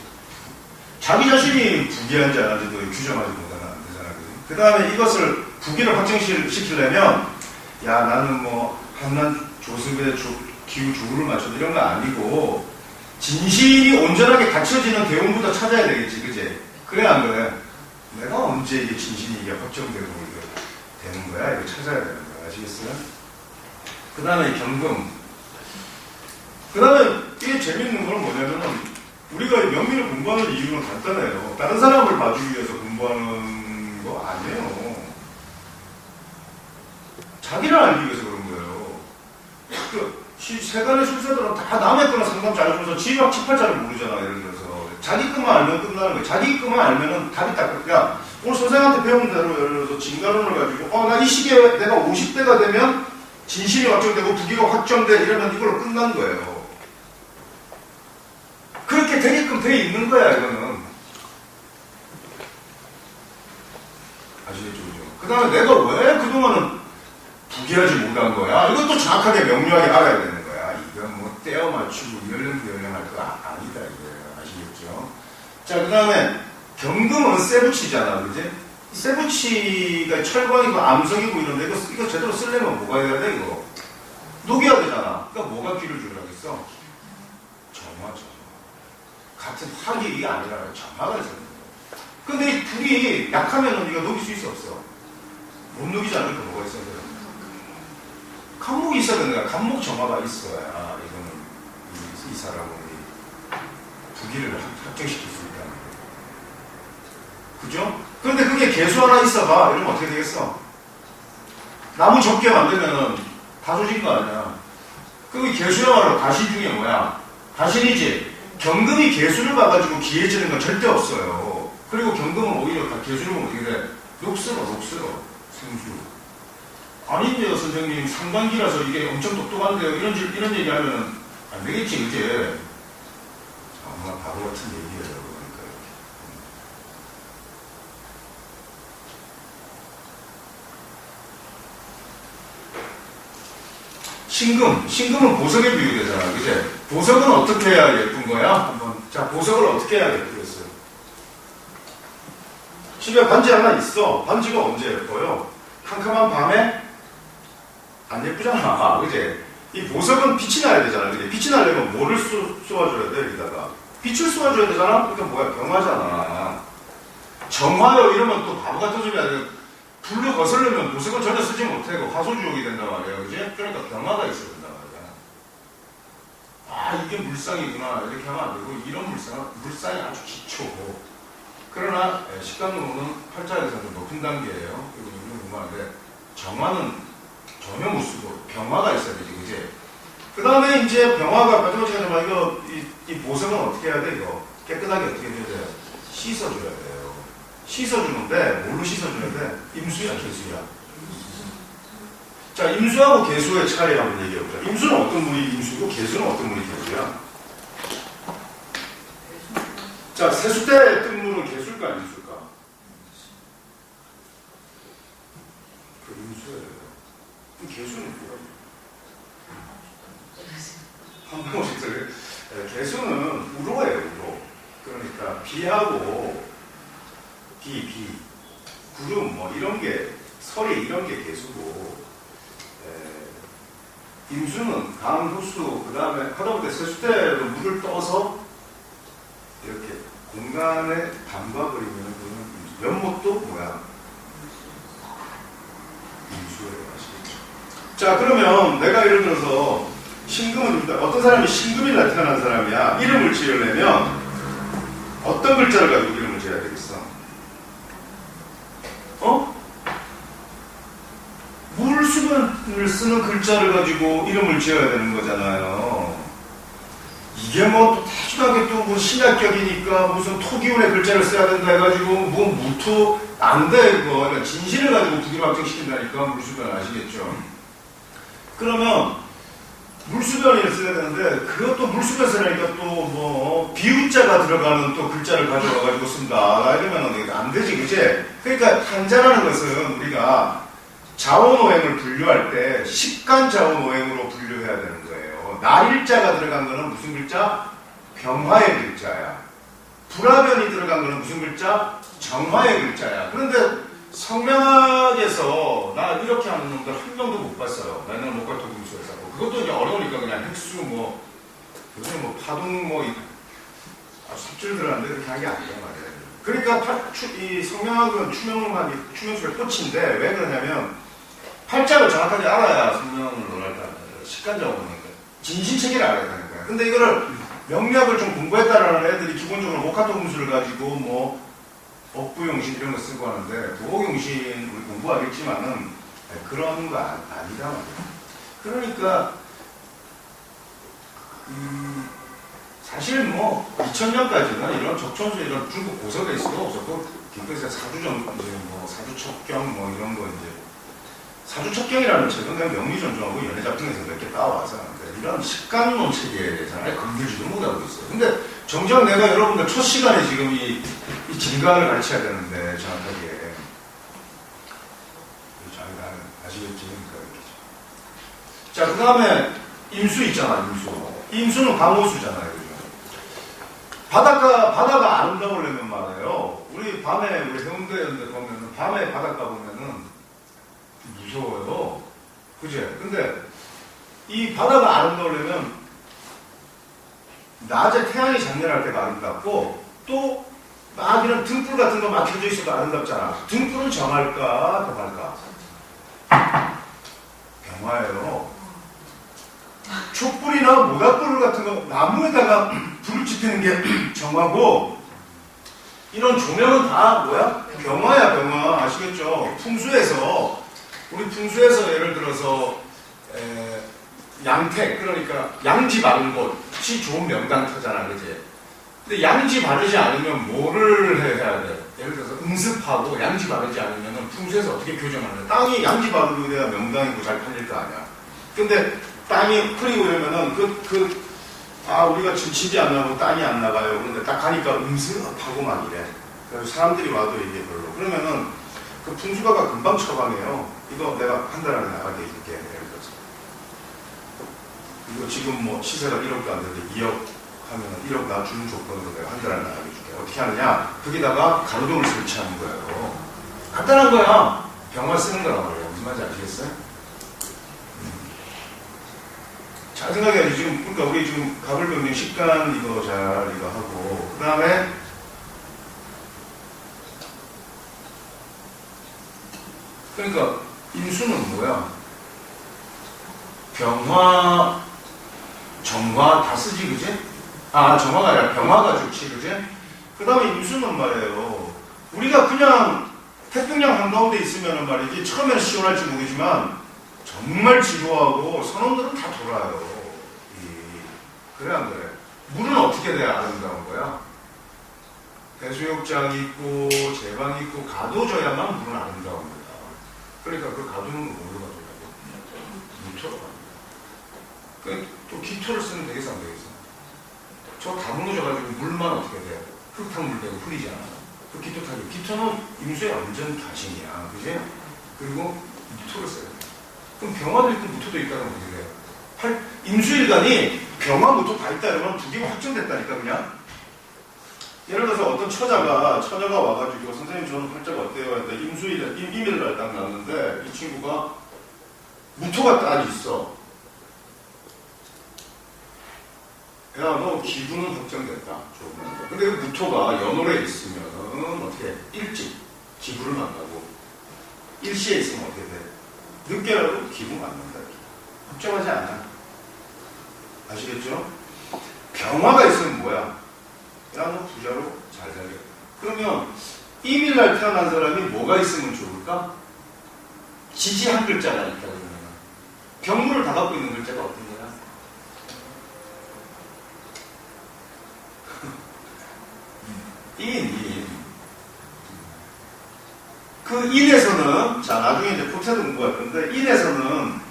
자기 자신이 부귀한지 안 한지도 규정하지 못하면 안 되잖아. 그 다음에 이것을 부귀를 확정시키려면 야 나는 뭐 한난 조습의 기후 조구를 맞춰도 이런 거 아니고 진실이 온전하게 갖춰지는 대운부터 찾아야 되겠지, 그지? 그래 안 그래? 내가 언제 이게 진실이 이게 확정되고 이게 되는 거야? 이거 찾아야 되는 거야, 아시겠어요? 그 다음에 경금. 그 다음에 이게 재밌는 건 뭐냐면은 우리가 명리를 공부하는 이유는 간단해요. 다른 사람을 봐주기 위해서 공부하는 거 아니에요. 자기를 알기 위해서 그런 거예요. 세간의 술사들은 다 남의 거나 상담 잘해줘서 지막 7,8자를 모르잖아. 예를 들어서 자기 것만 알면 끝나는 거예요. 자기 것만 알면은 답이 딱 야 오늘 선생한테 배운 대로 예를 들어서 진가론을 가지고 나 이 시기에 내가 50대가 되면 진실이 확정되고 부기가 확정돼 이러면 이걸로 끝난 거예요. 그렇게 되게끔 돼 있는 거야 이거는. 아시겠죠? 그 다음에 내가 왜 그동안은 부기하지 못한 거야? 이것도 정확하게 명료하게 알아야 되는 거야. 이건 뭐 떼어 맞추고 연령할 거 아니다 이거예요. 아시겠죠? 자, 그 다음에 경금은 쇠붙이잖아, 그지? 세부치가 철광이고 암석이고 이런데 이거 제대로 쓰려면 뭐가 해야 돼 이거? 녹여야 되잖아. 그러니까 뭐가 귀를 줄여야겠어? 점화. 같은 화기 이게 아니라 점화가 있어야 돼. 근데 이 불이 약하면은 이거 녹일 수 있어 없어? 못 녹이지 않으니까 뭐가 있어야 돼? 간목이 있어야 되는 거야. 간목 점화가 있어야 이거는 이 사람은 부기를 확정시킬 수 있다는 거야. 그죠? 그런데 그게 개수 하나 있어봐. 이러면 어떻게 되겠어? 나무 적게 만들면은 다 조진 거 아니야. 그럼 이 개수야말로 가신 중에 뭐야? 가신이지. 경금이 개수를 봐가지고 기해지는 건 절대 없어요. 그리고 경금은 오히려 다 개수를 보면 어떻게 돼? 녹슬어. 생수. 아닌데요, 선생님. 상반기라서 이게 엄청 똑똑한데요. 이런 얘기 하면은 안 되겠지, 이제. 정말 바보 같은 얘기예요. 그러니까 이렇게. 신금은 보석에 비유되잖아, 그제? 보석은 어떻게 해야 예쁜 거야? 한번. 자, 보석을 어떻게 해야 예쁘겠어요? 집에 반지 하나 있어. 반지가 언제 예뻐요? 캄캄한 밤에? 안 예쁘잖아, 그제? 이 보석은 빛이 나야 되잖아, 그제? 빛이 나려면 뭐를 쏘아줘야 돼, 여기다가? 빛을 쏘아줘야 되잖아? 그러니까 뭐야, 병화잖아. 정화요, 이러면 또 바보 같은 소리 아니야. 불로 거슬려면 보석은 전혀 쓰지 못하고 화소주옥이 된단 말이에요, 그지? 그러니까 병화가 있어야 된단 말이야. 이게 물상이구나, 이렇게 하면 안 되고, 이런 물상이 아주 기초고. 그러나, 식감으로는 팔자에서는 좀 높은 단계예요. 그리고 이런 궁금한데, 정화는 전혀 못 쓰고, 병화가 있어야 되지, 그지? 그 다음에 이제 병화가, 마지막에 이거, 이 보석은 어떻게 해야 돼, 이거? 깨끗하게 어떻게 해야 돼? 씻어줘야 돼요. 씻어주는데 뭘로 씻어주는데 임수야 개수야. 자, 임수하고 개수의 차이 한번 얘기해보자. 임수는 어떤 물이 임수고 개수는 어떤 물이 개수야? 자, 세수 때 뜬 물은 개수일까 임수일까? 그 임수예요. 그 개수는 뭐야? 한 번씩 그래. 개수는 우로예요, 우로. 그러니까 비하고 비, 구름, 뭐, 이런 게, 설이 이런 게 개수고, 임수는 강, 호수, 그 다음에 하다못해 세수 때도 물을 떠서 이렇게 공간에 담가버리면 그는 임수. 연못도 뭐야? 임수예요, 아시겠죠? 자, 그러면 내가 예를 들어서 신금은, 어떤 사람이 신금이라 태어난 사람이야. 이름을 지으려면 어떤 글자를 가지고 이름을 지어야 되겠어? 물수건을 쓰는 글자를 가지고 이름을 지어야 되는 거잖아요. 이게 뭐 또 태주하게 또 뭐 신약격이니까 무슨 토기운의 글자를 써야 된다 해가지고 뭐 무토 안 돼, 이거. 그러니까 진실을 가지고 부기를 확정시킨다니까 물수건 아시겠죠? 그러면 물수변을 써야 되는데 그것도 물수변 쓰라니까 또 뭐 비우자가 들어가는 또 글자를 가져와가지고 쓴다 이러면 안 되지, 그치? 그러니까 한자라는 것은 우리가 자원오행을 분류할 때 식간자원오행으로 분류해야 되는 거예요. 나일자가 들어간 거는 무슨 글자? 병화의 글자야. 불화변이 들어간 거는 무슨 글자? 정화의 글자야. 그런데 성명학에서 나 이렇게 하는 놈들 한 명도 못 봤어요. 맨날 목갈토금수에서. 그것도 이제 어려우니까 그냥 핵수 뭐 요즘 뭐 파동 뭐 삽질 들어갔는데 그렇게 하는 게 아니란 말이에요. 그러니까 이 성명학은 추명수의 꽃인데 왜 그러냐면 팔자를 정확하게 알아야 성명을 논할 때 식간적으로 보니까 진신체계를 알아야 되는 거야. 근데 이거를 명리학을 좀 공부했다라는 애들이 기본적으로 목화토금수를 가지고 뭐 억부용신 이런 거 쓰고 하는데 도옥용신 우리 공부하겠지만은 그런 거 아니다 말이야. 그러니까 사실 뭐 2000년까지는 이런 적천수 이런 중국 고석에 있어도 없었고 김포에서 사주정 뭐 사주첩경 뭐 이런 거 이제 사주첩경이라는 책은 그냥 명리존중하고 연애작품에서 몇 개 따와서 하는데 이런 식간론 체계에 대해서는 아예 건들지도 못하고 있어요. 근데 정작 내가 여러분들 첫 시간에 지금 이 진강을 가르쳐야 되는데 정확하게 잘 아시겠지? 자, 그 다음에 임수 있잖아, 임수. 임수는 강호수잖아요. 바다가 아름다우려면 말이에요. 우리 밤에 우리 해운대 이런 데 보면은 밤에 바닷가 보면은 무서워요. 그지? 근데 이 바다가 아름다우려면 낮에 태양이 장렬할 때가 아름답고 또 막 이런 등불 같은 거 막 켜져 있어도 아름답잖아. 등불은 정할까 병할까? 병화예요. 촛불이나 모닥불 같은 거 나무에다가 불을 지피는 게 정화고 이런 조명은 다 뭐야? 병화야 병화. 아시겠죠? 풍수에서 우리 풍수에서 예를 들어서 양택 그러니까 양지 바른 곳이 좋은 명당터잖아. 그지? 근데 양지 바르지 않으면 뭐를 해야 돼? 예를 들어서 응습하고 양지 바르지 않으면 풍수에서 어떻게 교정하냐? 땅이 양지 바르려야 명당이고 잘 팔릴 거 아니야. 근데 땅이 흐리고 이러면은 우리가 지금 집이 안 나고 땅이 안 나가요. 그런데 딱 가니까 응습하고 막 이래. 그래서 사람들이 와도 이게 별로. 그러면은 그 풍수가가 금방 처방해요. 이거 내가 한 달 안에 나가게 해줄게. 예를 들어서. 이거 지금 뭐 시세가 1억도 안 되는데 2억 하면은 1억 나 주는 조건으로 내가 한 달 안에 나가게 해줄게. 어떻게 하느냐? 거기다가 가로등을 설치하는 거예요. 간단한 거야. 병화 쓰는 거란 말이야. 무슨 말인지 아시겠어요? 잘 생각해야지. 지금, 그러니까 우리 지금 가불병령 식단 이거 이거 하고, 그 다음에, 그러니까, 인수는 뭐야? 병화, 정화 다 쓰지, 그지? 정화가 아니라 병화가 좋지, 그지? 그 다음에 인수는 말이에요. 우리가 그냥 태평양 한가운데 있으면 말이지, 처음에는 시원할지 모르지만, 정말 지루하고 선원들은 다 돌아요. 그래 안 그래? 물은 어떻게 돼야 아름다운 거야? 해수욕장이 있고 제방이 있고 가둬져야만 물은 아름다웁니다. 그러니까 그 가두는 건 뭘로 가둬요? 무토로 가둬요. 또 기토를 쓰면 되겠어 안 되겠어? 저 다 무너져가지고 물만 어떻게 돼? 흙탕물 되고 흐리잖아. 그 기토 타기. 기토는 임수의 완전 가신이야. 그지? 그리고 무토를 써야 돼. 그럼 병화도 있고 무토도 있다는 어떻게 돼요? 임수일간이 병화 무토 다 있다 이러면 두 개가 확정됐다니까 그냥. 예를 들어서 어떤 처녀가 와가지고 선생님 저는 활자가 어때요? 했는데 임일날 딱 나왔는데 이 친구가 무토가 딱 있어. 야, 너 기분은 확정됐다. 좋은 근데 그 무토가 연월에 있으면은 어떻게 해? 일찍 기분을 만나고 일시에 있으면 어떻게 돼? 늦게라도 기분 만난다. 걱정하지 않아. 아시겠죠? 병화가 있으면 뭐야? 야, 너 부자로 잘 살겠다. 그러면 임일날 태어난 사람이 뭐가 있으면 좋을까? 지지 한 글자가 있다 그러면 병물을 다 갖고 있는 글자가 어떤 거야? 인. 그 인에서는 자 나중에 이제 포테도 공부할 건데 인에서는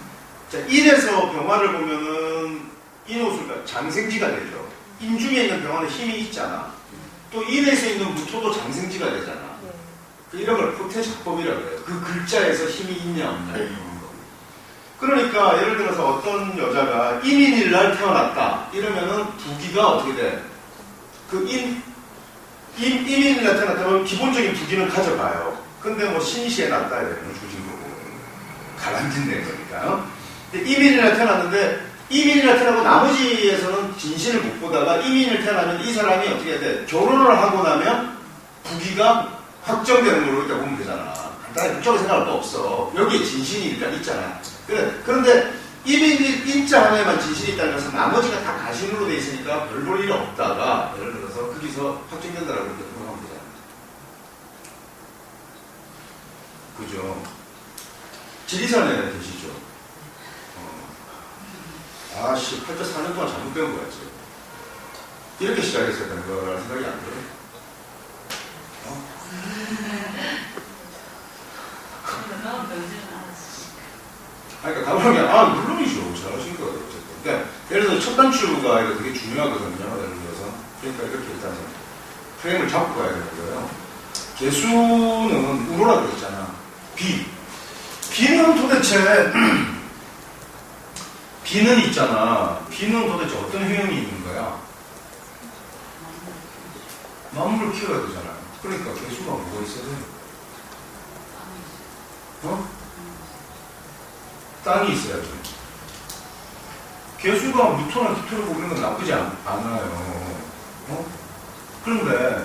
자 인에서 병화를 보면은 인호수가 장생지가 되죠. 인 중에 있는 병화는 힘이 있잖아. 또 인에서 있는 무토도 장생지가 되잖아. 이런 걸 포테 작법이라고 해요. 그 글자에서 힘이 있냐 없냐 이런 거. 그러니까 예를 들어서 어떤 여자가 인인일날 태어났다 이러면은 부기가 어떻게 돼? 그 인인일날 태어났다면 기본적인 부기는 가져가요. 근데 뭐 신시에 났다 이러면 조진 거고 가라앉힌다는 거니까요. 근데 임인일날 태어났는데 임인일날 태어나고 나머지에서는 진신을 못 보다가 임인일 태어나면 이 사람이 어떻게 해야 돼? 결혼을 하고 나면 부기가 확정되는 걸로 일단 보면 되잖아. 간단히 그쪽에 생각할 거 없어. 여기에 진신이 일단 있잖아. 그런데 인자 하나에만 진신이 있다는 것은 나머지가 다 가신으로 돼 있으니까 별 볼 일이 없다가 예를 들어서 거기서 확정된다라고 이렇게 생각하면 되잖아. 그죠? 지리산에 계시죠? 아씨, 팔자 4년 동안 잘못 배운 거야, 지금. 이렇게 시작했어야 되는 거라는 생각이 안 들어요. 그러니까 가보면 물론이죠. 잘하신 거예요. 어쨌든. 그러니까 예를 들어서 첫 단추가 이거 되게 중요하거든요. 예를 들어서. 그러니까 이렇게 일단 프레임을 잡고 가야 되는 거예요. 개수는 우로라 그랬잖아. 비는 도대체 비는 있잖아. 비는 도대체 어떤 효용이 있는 거야? 만물을 키워야 되잖아요. 그러니까 개수가 뭐가 있어야 돼? 어? 땅이 있어야 돼. 개수가 무토나 기토를 보는 건 나쁘지 않아요. 어? 그런데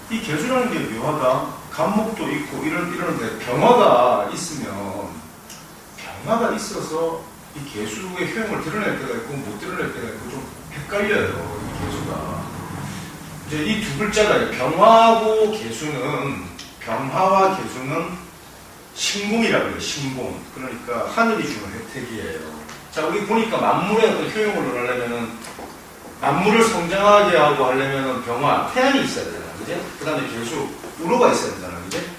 이 개수라는 게 묘하다. 간목도 있고 이런데 병화가 있으면 병화가 있어서 이 개수의 효용을 드러낼 때가 있고 못 드러낼 때가 있고 좀 헷갈려요. 이 개수가. 이제 이 두 글자가 병화하고 개수는 병화와 개수는 신공이라고 해요. 신공. 그러니까 하늘이 주는 혜택이에요. 자, 우리 보니까 만물의 어떤 효용을 하려면은 만물을 성장하게 하고 하려면은 병화, 태양이 있어야 되잖아. 그지? 그 다음에 개수, 우로가 있어야 되잖아. 그지?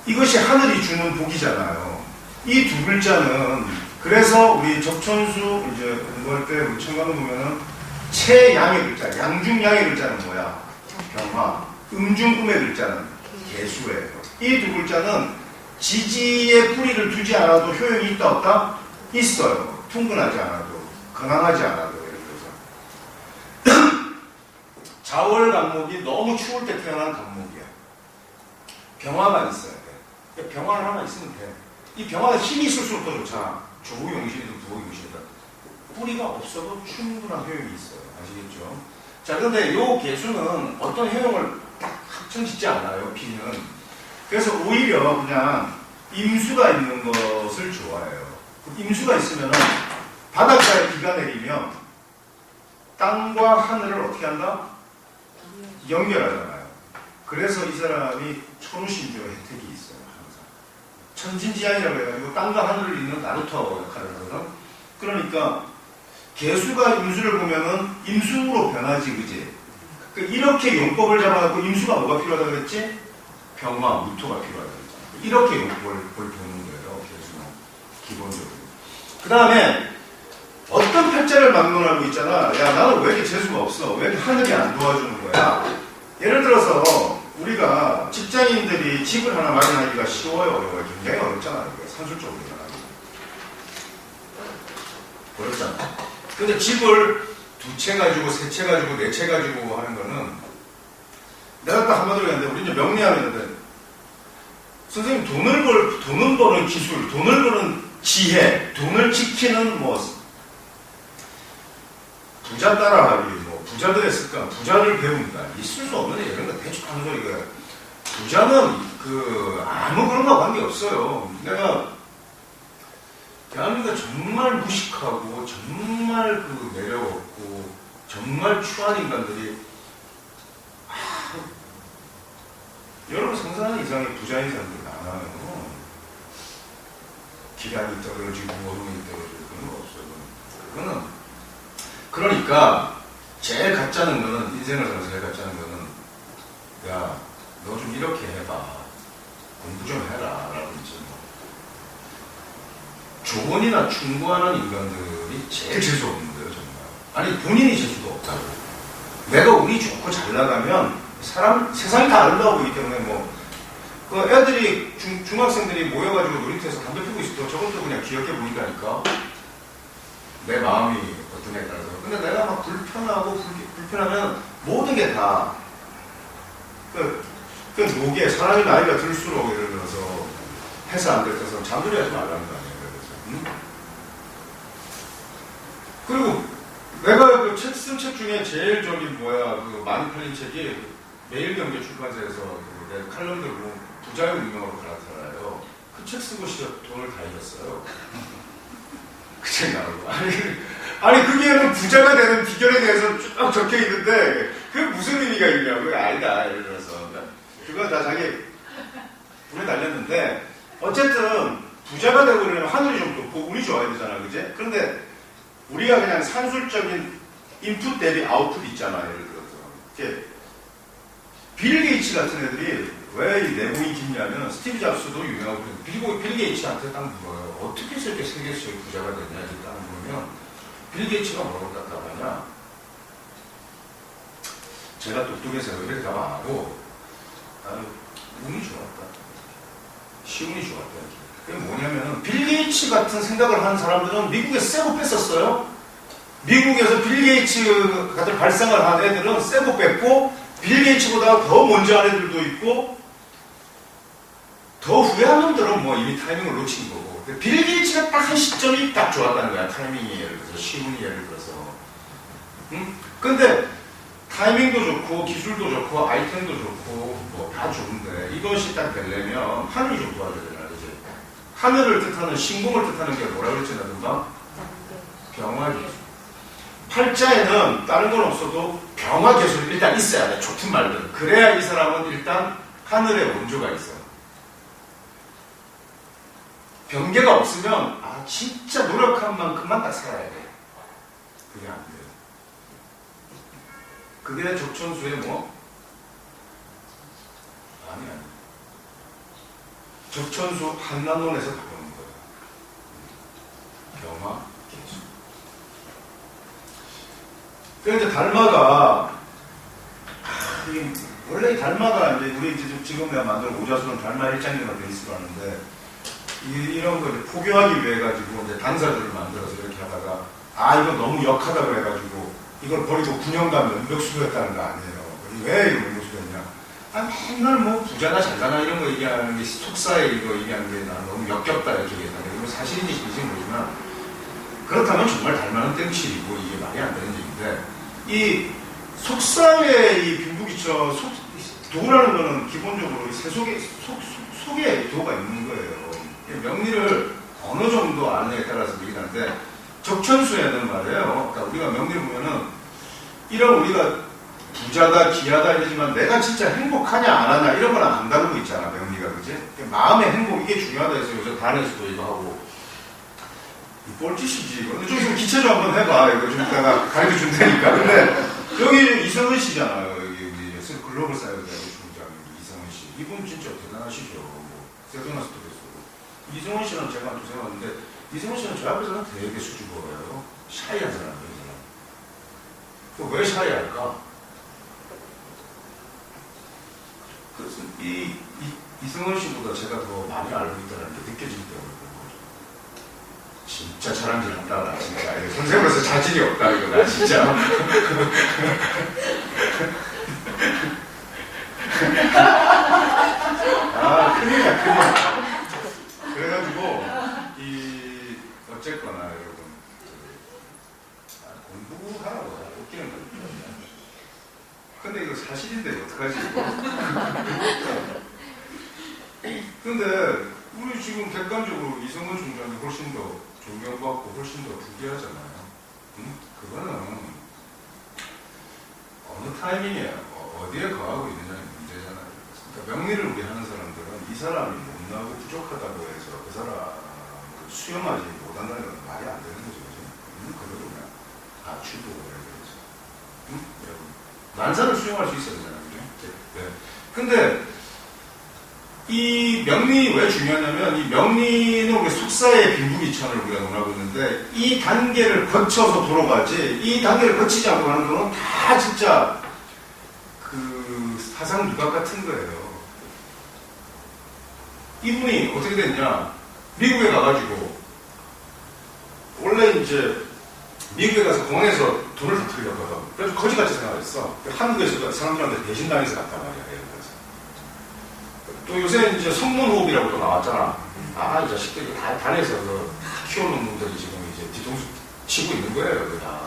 이것이 하늘이 주는 복이잖아요. 이 두 글자는 그래서 우리 적천수 이제 공부할 때 우리 청강을 보면은 채양의 글자, 양중양의 글자는 뭐야? 병화. 음중음의 글자는 개수예요. 이 두 글자는 지지에 뿌리를 두지 않아도 효용이 있다 없다? 있어요. 통근하지 않아도, 건강하지 않아도. 예를 들어서 자월 간목이 너무 추울 때 태어난 간목이야. 병화만 있어야 돼. 병화를 하나 있으면 돼. 이 병화가 힘이 있을수록 더 좋잖아. 조우용신이든 부호용신이든 뿌리가 없어도 충분한 효용이 있어요. 아시겠죠? 자, 그런데 이 개수는 어떤 효용을 딱 합정짓지 않아요. 비는. 그래서 오히려 그냥 임수가 있는 것을 좋아해요. 임수가 있으면 바닷가에 비가 내리면 땅과 하늘을 어떻게 한다? 연결하잖아요. 그래서 이 사람이 천우신조의 혜택이 있어요. 항상. 천진지향이라고 해가지고 땅과 하늘을 잇는 나루터 역할을 하거든. 그러니까 개수가 임수를 보면은 임수로 변하지, 그지? 이렇게 용법을 잡아갖고 임수가 뭐가 필요하다고 그랬지? 병화, 무토가 필요하다고 그랬잖아. 이렇게 용법을 보는 거예요. 개수는 기본적으로. 그 다음에 어떤 팔자를 막론하고 있잖아. 야, 나는 왜 이렇게 재수가 없어? 왜 이렇게 하늘이 안 도와주는 거야? 예를 들어서 우리가 직장인들이 집을 하나 마련하기가 쉬워요, 어려워요? 굉장히 어렵잖아요. 산술적으로 어렵잖아. 근데 집을 두 채 가지고, 세 채 가지고, 네 채 가지고 하는 거는 내가 딱 한마디로 했는데 우리 이제 명리하는데 선생님 돈을 버는 기술, 돈을 버는 지혜, 돈을 지키는 뭐 부자 따라하기, 뭐 부자들의 습관, 부자를 배운다. 있을 수 없는 얘기, 이런 거 대충 하는 소리가. 부자는 아무 그런 거 관계 없어요. 내가 대한민국에 정말 무식하고 정말 매력 없고 정말 추한 인간들이 여러분 상상하는 이상의 부자인 사람들이 많아요. 기량이 떨어지고 어둠이 떨어지고 그런 거 없어요. 그거는 그러니까 제일 가짜는 거는 인생을 살아서 제일 가짜는 거는 야, 너 좀 이렇게 해봐. 공부 좀 해라. 라든지 뭐. 조언이나 충고하는 인간들이 제일 재수 없는 거예요, 정말. 아니, 본인이 재수도 없다고. 내가 운이 좋고 잘 나가면 세상이 다 아름다워 보이기 때문에 그 애들이, 중학생들이 모여가지고 놀이터에서 담배 피우고 있어도 저것도 그냥 귀엽게 보인다니까. 내 마음이 어떠냐에 따라서. 근데 내가 막 불편하면 모든 게 다, 노게, 사람이 나이가 들수록 예를 들어서 해서 안 될 때서 잠들이 하지 말라는 거 아니에요. 그리고 내가 쓴 책 중에 제일 많이 팔린 책이 매일경제 출판사에서 내 칼럼들 보면 부자의 운명으로 갈아타라요. 그 책 쓰고 돈을 다 잃었어요. 그 책 나오고. 아니 그게 부자가 되는 비결에 대해서 쭉 적혀 있는데 그게 무슨 의미가 있냐고. 아니다. 예를 들어서. 그건 다 자기 돈에 달렸는데 어쨌든 부자가 되고 그러면 하늘이 좀 높고 운이 좋아야 되잖아. 그지? 그런데 우리가 그냥 산술적인 인풋 대비 아웃풋 있잖아. 예를 들어서. 빌 게이츠 같은 애들이 왜 이 내공이 깊냐면 스티브 잡스도 유명하고 빌 게이츠한테 딱 물어요. 어떻게 해서 이렇게 세계에서 부자가 됐냐 이렇게 딱 물으면 빌 게이츠가 뭐라고 답답하냐. 제가 똑똑해서 이렇게 답 안 하고 운이 좋았다. 시운이 좋았다. 그게 뭐냐면은 빌 게이츠 같은 생각을 하는 사람들은 미국에 쎄고 뺐었어요. 미국에서 빌 게이츠 같은 발상을 한 애들은 쎄고 뺐고 빌 게이츠보다 더 먼저 한 애들도 있고 더 후회한 놈들은 뭐 이미 타이밍을 놓친 거고. 빌 게이츠가 딱 한 시점이 딱 좋았다는 거야. 타이밍이 예를 들어서 시운이 예를 들어서. 근데 타이밍도 좋고 기술도 좋고 아이템도 좋고 뭐 다 좋은데 이것이 딱 되려면 하늘이 좀 도와줘야 되잖아. 그치? 하늘을 뜻하는 신공을 뜻하는 게 뭐라 그랬지 나 금방? 병화기. 팔자에는 다른 건 없어도 병화 기술이 일단 있어야 돼. 좋든 말든. 그래야 이 사람은 일단 하늘의 원조가 있어. 병계가 없으면 아 진짜 노력한 만큼만 딱 살아야 돼. 그게 안 돼요. 그게 적천수의 뭐? 아니. 적천수 한난원에서 나오는 거예요. 병화 기술. 그래서 이제 달마가 원래 이 달마가 이제 우리 지금 내가 만든 오자수는 달마 일장이라고 돼 있을 거라는데 이런 거 포교하기 위해 가지고 이제 단사들을 만들어서 이렇게 하다가 아 이거 너무 역하다고 해가지고 이걸 버리고 9년간 면벽수도했다는 거 아니에요. 왜 이런 면벽수도했냐? 아 맨날 뭐 부자나 잘나나 이런 거 얘기하는 게 속사에 이거 얘기하는 게 난 너무 역겹다 이렇게 얘기하는데 이거 사실인지 진실인지 모르지만 그렇다면 정말 닮아는 땡칠이고 이게 말이 안 되는 얘기인데 이 속사에 이 빈부기처 도라는 거는 기본적으로 속에 도가 있는 거예요. 명리를 어느 정도 아느냐에 따라서 얘기를 하는데 적천수에는 말이에요. 그러니까 우리가 명리를 보면은 이런 우리가 부자다 기하다 이러지만 내가 진짜 행복하냐 안 하냐 이런 건 안 다루고 있잖아 명리가. 그치? 마음의 행복 이게 중요하다 해서 요새 단에서도 이거 하고 뻘짓이지 이거. 좀 기체적 한번 해봐. 이거 좀 내가 가르쳐 줄 테니까. 근데 여기 이성은 씨잖아요. 여기 우리 글로벌 사이버대 중장 이성은 씨. 이분 진짜 대단하시죠. 뭐 세도나스도 됐고. 이성은 씨는 제가 좀 생각하는데 이성은 씨는 저 앞에서는 되게 수줍어요. 샤이한 사람이에요. 왜 샤이할까? 그래서 이성은 씨보다 제가 더 많이 알고 있다는 게 느껴질 때가 진짜 자랑스럽다 나 진짜 선생으로서 자질이 없다 이거 나 진짜 아 큰일이야 큰일. 그래가지고 어쨌거나 여러분 공부하라고 웃기는 거예요. 근데 이거 사실인데 어떡하지 이거. 근데 우리 지금 객관적으로 이성근 총장이 훨씬 더 존경받고 훨씬 더 부귀하잖아요. 그거는 어느 타이밍에 어디에 거하고 있느냐의 문제잖아요. 그러니까 명리를 우리 하는 사람들은 이 사람이 못나고 부족하다고 해서 그 사람을 수용하지 못한다는 건 말이 안 되는 거죠. 그래도 그냥 취도 해야 되죠. 난사를 수용할 수 있어야 되잖아요. 네. 근데 이 명리 왜 중요하냐면 이 명리는 우리 속사의 빈부기천을 우리가 논하고 있는데 이 단계를 거쳐서 돌아가지 이 단계를 거치지 않고 하는 거는 다 진짜 그 사상 누각 같은 거예요. 이분이 어떻게 됐냐? 미국에 가가지고 원래 이제 미국에 가서 공항에서 돈을 다 틀렸거든. 그래서 거지같이 생각했어. 한국에서도 사람들한테 배신당해서 갔단 말이야. 또 요새 이제 성문호흡이라고 또 나왔잖아. 아, 이 자식들이 다 단에서 키워놓은 놈들이 지금 이제 뒤통수 치고 있는 거예요, 다.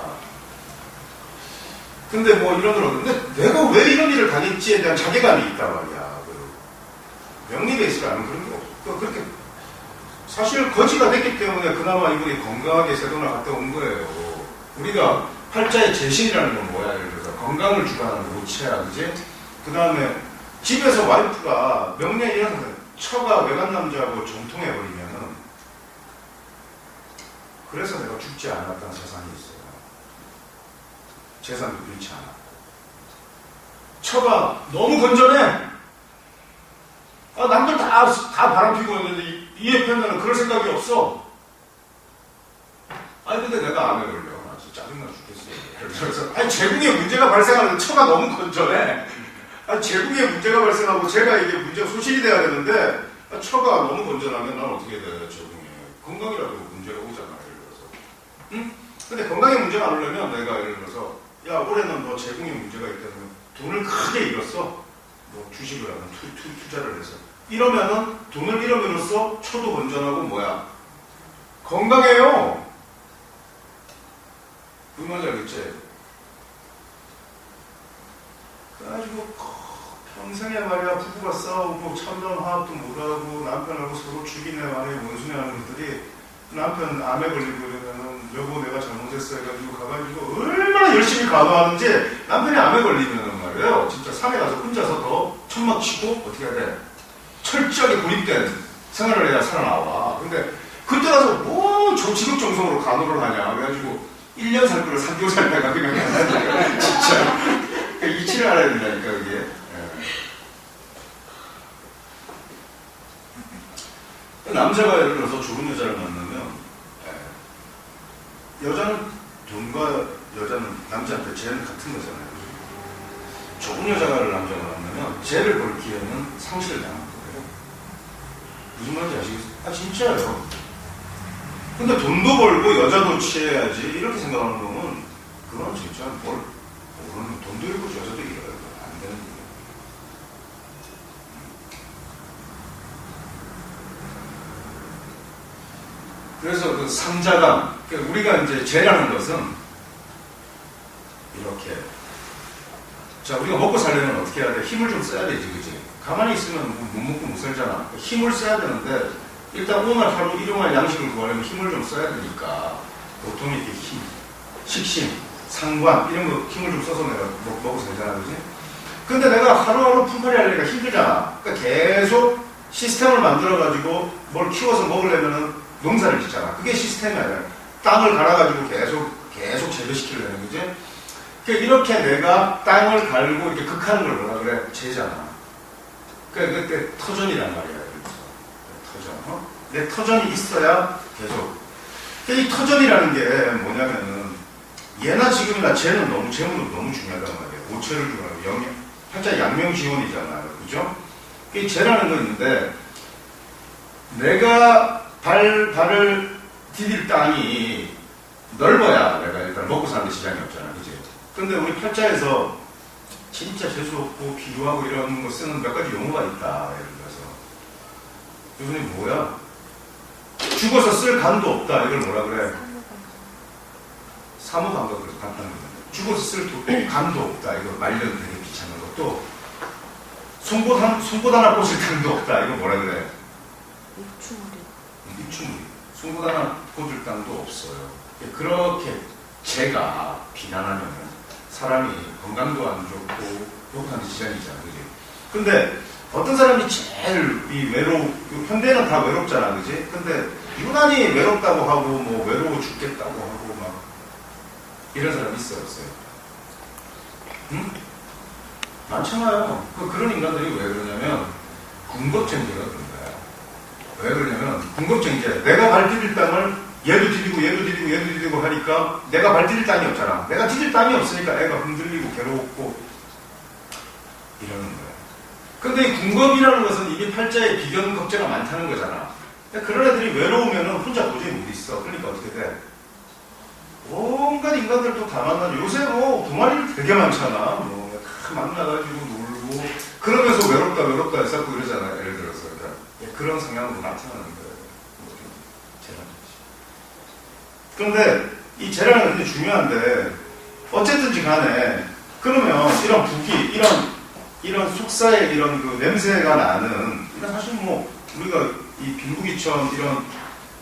근데 뭐 이런 걸 얻는데 내가 왜 이런 일을 당했지에 대한 자괴감이 있단 말이야. 명리 베이스라는 그런 게 없어. 그렇게 사실 거지가 됐기 때문에 그나마 이분이 건강하게 세도나 갔다 온 거예요. 우리가 팔자의 재신이라는 건 뭐야? 예를 들어서 건강을 주관하는 무체야, 그지? 그 다음에 집에서 와이프가 명리에 일어나서 처가 외간 남자하고 정통해버리면은 그래서 내가 죽지 않았다는 재산이 있어요. 재산도 잃지 않아. 처가 너무 건전해. 아, 남들 다 바람 피고 있는데 이 옆에는 그럴 생각이 없어. 아니 근데 내가 암에 걸려. 나 진짜 짜증나 죽겠어. 그래서 아니 재궁에 문제가 발생하는데 처가 너무 건전해. 아니 제국에 문제가 발생하고 제가 이게 문제가 소실이 돼야 되는데 처가 너무 건전하면 난 어떻게 돼? 제국에 건강이라도 문제가 오잖아. 예를 들어서 응? 근데 건강에 문제가 안 오려면 내가 예를 들어서 야 올해는 너 제궁에 문제가 있다면 돈을 크게 잃었어. 뭐 주식을 하면 투자를 해서. 이러면은 돈을 잃어버렸어. 초도 건전하고 뭐야? 건강해요. 그 말 알겠지? 그래가지고 평생에 말이야 부부가 싸우고 참담 화합도 못하고 남편하고 서로 죽이네 말해 원수네 하는 것들이 남편 암에 걸리고 이러면은 여보 내가 잘못했어 해가지고 가가지고 얼마나 열심히 간호하는지 남편이 암에 걸리면 말이에요. 진짜 산에 가서 혼자서 더 천막 치고 어떻게 해야 돼? 철저하게 고립된 생활을 해야 살아나와. 근데 그때 가서 뭐 지극정성으로 간호를 하냐. 그래가지고 1년 살 거를 3개월 살다가 그냥 한다니까. 진짜. 이치를 알아야 된다니까, 그게. 남자가 예를 들어서 좋은 여자를 만나면, 여자는 돈과 여자는 남자한테 쟤는 같은 거잖아요. 좋은 여자를 남자가 만나면 쟤를 볼 기회는 상실을 당한 거예요. 무슨 말인지 아시겠어요? 아, 진짜예요. 근데 돈도 벌고 여자도 취해야지 이렇게 생각하는 놈은 그건 진짜 모르는 돈도 잃고 여자도 잃어요. 안 되는 거예요. 그래서 그 상자감, 우리가 이제 죄라는 것은 이렇게 자 우리가 먹고 살려면 어떻게 해야 돼? 힘을 좀 써야 되지, 그치? 가만히 있으면 못 먹고 못 살잖아. 힘을 써야 되는데 일단 오늘 하루 일용할 양식을 구하려면 힘을 좀 써야 되니까 보통 이렇게 힘, 식심, 상관 이런 거 힘을 좀 써서 내가 먹고 살잖아, 그지? 근데 내가 하루하루 품팔이 하려니까 힘들잖아. 그러니까 계속 시스템을 만들어가지고 뭘 키워서 먹으려면은 농사를 짓잖아. 그게 시스템이 아니라 땅을 갈아가지고 계속 재배시키려는 거지. 그러니까 이렇게 내가 땅을 갈고 이렇게 극하는 걸 뭐라 그래? 재잖아. 그러니까 그때 터전이란 말이야. 터전. 내 터전이 있어야 계속. 이 터전이라는 게 뭐냐면은 예나 지금이나 쟤는 너무 재물은 너무 중요하단 말이에요. 오체를 중요하고 팔자 양명지원이잖아요. 그죠? 이 쟤라는 거 있는데 내가 발을 디딜 땅이 넓어야 내가 일단 먹고 사는데 지장이 없잖아. 그지? 근데 우리 팔자에서 진짜 재수없고 비유하고 이런 거 쓰는 몇 가지 용어가 있다. 예를 들어서 교수님 뭐야? 죽어서 쓸 간도 없다. 이걸 뭐라 그래? 사무감각으로 간단한 거예요. 죽어서 쓸 간도 없다. 이거 말년 되게 귀찮은 것도 송곳 하나 꽂을 땅도 없다. 이거 뭐라 그래? 입추물이. 송곳 하나 꽂을 땅도 없어요. 그렇게 제가 비난하면 사람이 건강도 안 좋고 욕하는 지장이잖아. 그지? 근데 어떤 사람이 제일 현대는 다 외롭잖아. 그지? 근데 유난히 외롭다고 하고 뭐 외로워 죽겠다고 하고 막 이런 사람이 있어요, 없어요? 응? 많잖아요. 그런 인간들이 왜 그러냐면 궁극쟁제가 그런 거야. 왜 그러냐면 궁극쟁제. 내가 발디딜 땅을 얘도 디디고 하니까 내가 발디딜 땅이 없잖아. 내가 디딜 땅이 없으니까 애가 흔들리고 괴롭고 이러는 거야. 근데 이 궁극이라는 것은 이게 팔자에 비견 걱정가 많다는 거잖아. 그런 애들이 외로우면 혼자 도저히 못 있어. 그러니까 어떻게 돼? 온갖 인간들도 다 만나죠. 요새 뭐 동아리를 되게 많잖아. 뭐 만나가지고 놀고 그러면서 외롭다 해서 그러잖아. 예를 들어서 그런 성향으로 나타나는 거예요. 그런데 이 재량은 굉장히 중요한데 어쨌든지 간에 그러면 이런 부기 이런 속사의 이런 그 냄새가 나는 이런 사실 뭐 우리가 이 빈부기처럼 이런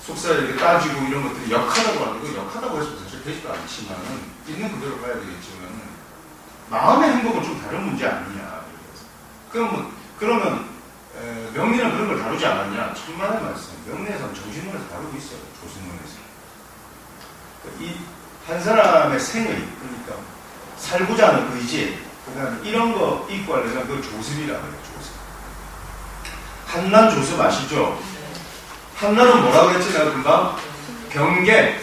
속사에 이렇게 따지고 이런 것들이 역하다고 하는 거 역하다고 해서 사실 되지도 않지만은 있는 그대로 봐야 되겠지만은 마음의 행복은 좀 다른 문제 아니냐. 그러면 명리는 그런 걸 다루지 않았냐? 천만의 말씀. 명리에서는 정신론에서 다루고 있어요. 조신론에서. 이 한 사람의 생의, 그러니까 살고자 하는 의지, 그다음에 이런 거 입고 하려면 그걸 조습이라고 해요. 조습. 한난 조습 아시죠? 한난은 뭐라고 그랬지? 내가 금방 경계,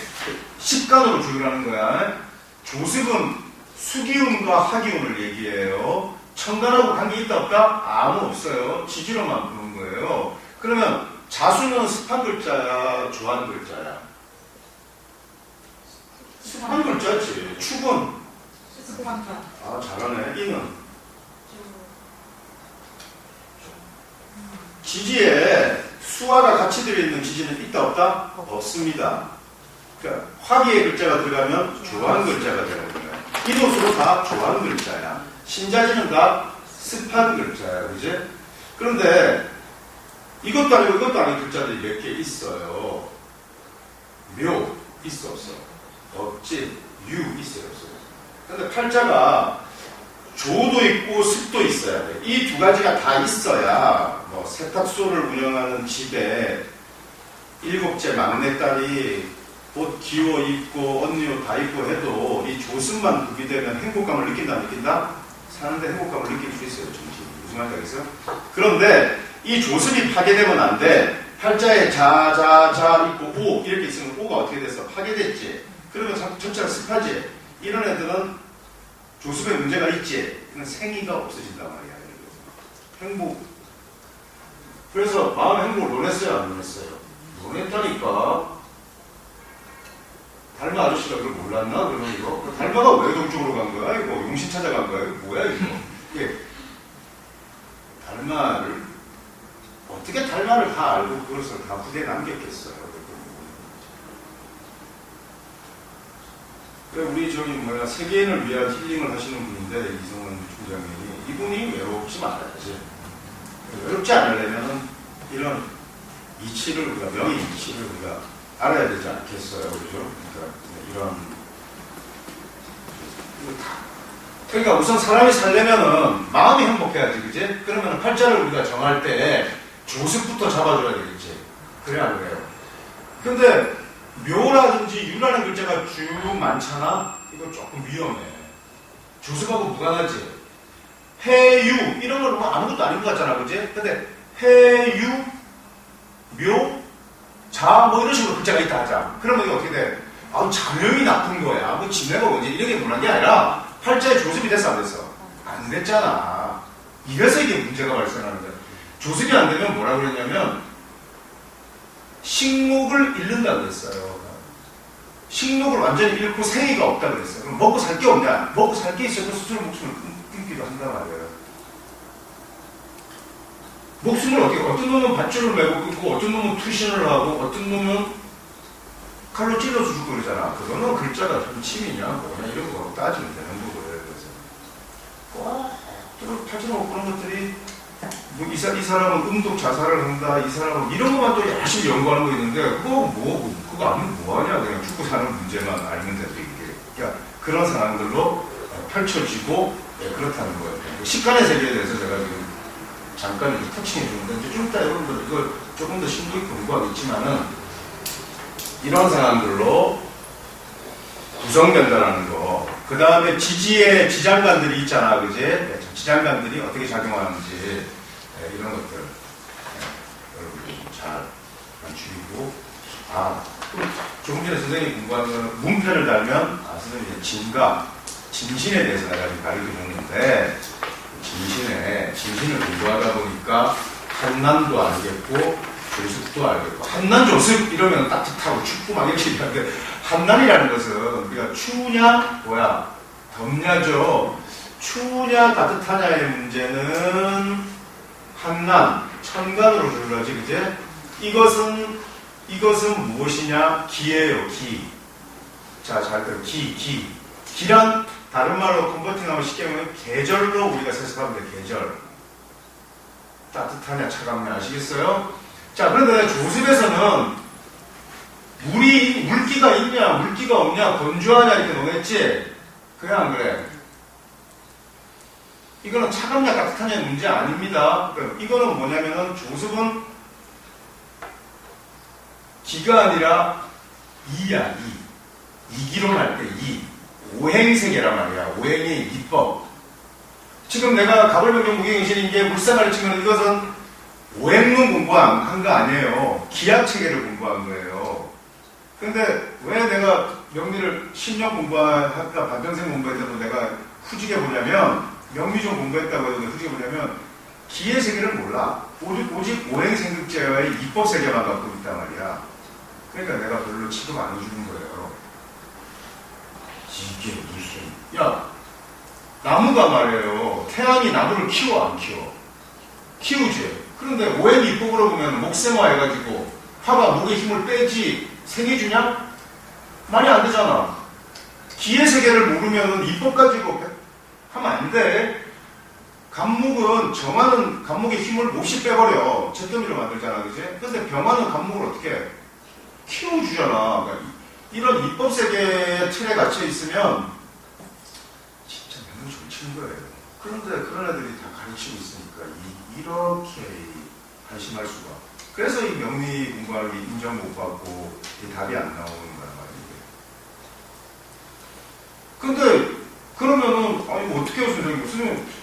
식간으로 조율하는 거야. 조습은 수기운과 하기운을 얘기해요. 천간하고 관계 있다 없다? 아무 없어요. 지지로만 부는 거예요. 그러면 자수는 습한 글자야, 조한 글자야? 습한 글자지. 축은? 습한 자. 아, 잘하네. 이는? 지지에 수화가 같이 들어있는 지지는 있다 없다? 없습니다. 그러니까 화기의 글자가 들어가면 조한 글자가 들어가는 거야. 이도수로 다 조한 글자야. 신자지는 다 습한 글자야. 그지? 그런데 이것도 아니고 이것도 아닌 글자들이 몇 개 있어요. 묘 있어 없어? 없지. 유 있어요 없어요? 근데 팔자가 조도 있고 습도 있어야 돼. 이 두 가지가 다 있어야 뭐 세탁소를 운영하는 집에 7째 막내딸이 옷 기워 입고 언니 옷 다 입고 해도 이 조습만 구비되면 행복감을 느낀다 안 느낀다? 사는데 행복감을 느낄 수 있어요. 정신이. 무슨 말인지 알겠어요? 그런데 이 조습이 파괴되면 안 돼. 팔자에 자, 자, 자 있고 오 이렇게 있으면 오가 어떻게 됐어? 파괴됐지. 그러면 전체가 습하지. 이런 애들은 조습에 문제가 있지. 그냥 생의가 없어진단 말이야. 행복. 그래서 마음 행복을 논했어요? 안 논했어요? 논했다니까. 달마 아저씨가 그걸 몰랐나? 그러면 이거? 달마가 왜 동쪽으로 간 거야? 이거 용신 찾아간 거야? 이거 뭐야 이거? 이게 달마를 어떻게 달마를 다 알고 그것을 다 후대에 남겼겠어요? 우리 저기 뭐야 세계인을 위한 힐링을 하시는 분인데 이성원 총장님이 이분이 외롭지 말아야지. 외롭지 않으려면 이런 이치를 우리가 명의 이치를 우리가 알아야 되지 않겠어요, 그죠? 그러니까 그러니까 우선 사람이 살려면은 마음이 행복해야지, 그지? 그러면 팔자를 우리가 정할 때 조습부터 잡아줘야 되겠지. 그래 안 그래요? 근데 묘라든지 유라는 글자가 쭉 많잖아? 이거 조금 위험해. 조습하고 무관하지. 해유 이런 건 뭐 아무것도 아닌 것 같잖아, 그지? 근데 해유, 묘, 자 뭐 이런 식으로 글자가 있다 하자. 그러면 이게 어떻게 돼? 아우 자명이 나쁜 거야. 뭐 지네가 뭐지? 이렇게 못한 게 아니라 팔자에 조습이 됐어 안 됐어? 안 됐잖아. 이래서 이게 문제가 발생하는 거야. 조습이 안 되면 뭐라 그랬냐면 식목을 잃는다 그랬어요. 식목을 완전히 잃고 생의가 없다 그랬어요. 그럼 먹고 살 게 없냐? 먹고 살 게 있어도 스스로 목숨을 끊기도 한단 말이에요. 목숨을 어떻게, 어떤 놈은 밧줄을 메고 끊고, 어떤 놈은 투신을 하고, 어떤 놈은 칼로 찔러서 죽고 그러잖아. 그거는 글자가 좀 침이냐, 뭐냐, 이런 거 따지면 되는 거고요. 그래서 팔자로 그런 것들이 뭐 이 사람은 음독 자살을 한다, 이 사람은 이런 것만 또 열심히 연구하는 거 있는데 그거 아니면 뭐하냐, 그냥 죽고 사는 문제만 알면 되지. 그러니까 그런 상황들로 펼쳐지고 그렇다는 거예요. 식간의 세계에 대해서 제가 지금 잠깐 이렇게 터칭해 주는데 이제 좀 이따 여러분들 이걸 조금 더 심도 있게 공부하겠지만은 이런 상황들로 구성된다는 거. 그 다음에 지지의 지장간들이 있잖아, 그지? 지장간들이 어떻게 작용하는지 이런 것들 여러분들 잘 줄이고. 조금 전에 선생님이 공부하는 거는 문패를 달면 선생님이 진가, 진신에 대해서 내가 지금 가르쳐 줬는데 진신을 공부하다 보니까 한난도 알겠고 조습도 알겠고. 한난 조습 이러면 따뜻하고 춥고 막 이렇게 얘기하는데 한난이라는 것은 우리가 추우냐 뭐야 덥냐죠. 추우냐 따뜻하냐의 문제는 한난 천간으로 줄러지, 그제? 이것은 무엇이냐? 기예요, 기. 자, 잘 들어. 기란 다른 말로 컨버팅하면 쉽게 보면 계절로 우리가 세습하면 돼. 계절. 따뜻하냐 차갑냐 아시겠어요? 자, 그런데 조습에서는 물기가 있냐 물기가 없냐 건조하냐 이렇게 논했지? 그래 안 그래? 이거는 차갑냐 따뜻하냐 문제 아닙니다. 이거는 뭐냐면은 조습은 기가 아니라 이야, 이기론 할 때 오행세계란 말이야. 오행의 이법. 지금 내가 가벌명령 무경신인 게 물상을 치면 이것은 오행론 공부한 거 아니에요. 기하체계를 공부한 거예요. 근데 왜 내가 명리를 10년 공부하다 반평생 공부했다고 내가 후지게 보냐면 명리 좀 공부했다고 해도 후지게 보냐면 기의 세계를 몰라. 오직 오행생극제와의 이법 세계만 갖고 있단 말이야. 그러니까 내가 별로 취급 안 해주는 거예요. 이게 무슨, 야, 나무가 말이에요. 태양이 나무를 키워 안 키워? 키우지. 그런데 오행 입법으로 보면 목생화 해가지고 화가 목의 힘을 빼지 세게 주냐? 말이 안 되잖아. 기의 세계를 모르면 입법 가지고 하면 안 돼. 간목은 정하는 간목의 힘을 몹시 빼버려. 잿더미로 만들잖아, 그지? 근데 병하는 간목을 어떻게 해? 키워주잖아. 그러니까 이런 입법 세계의 틀에 갇혀 있으면 진짜 너무 정치는 거예요. 그런데 그런 애들이 다 가르치고 있으니까 이렇게 한심할 수가. 그래서 이 명리 공부하기 인정 못 받고 이 답이 안 나오는 거란 말이에요. 근데 그러면은 아니 뭐 어떻게 해요 선생님? 선생님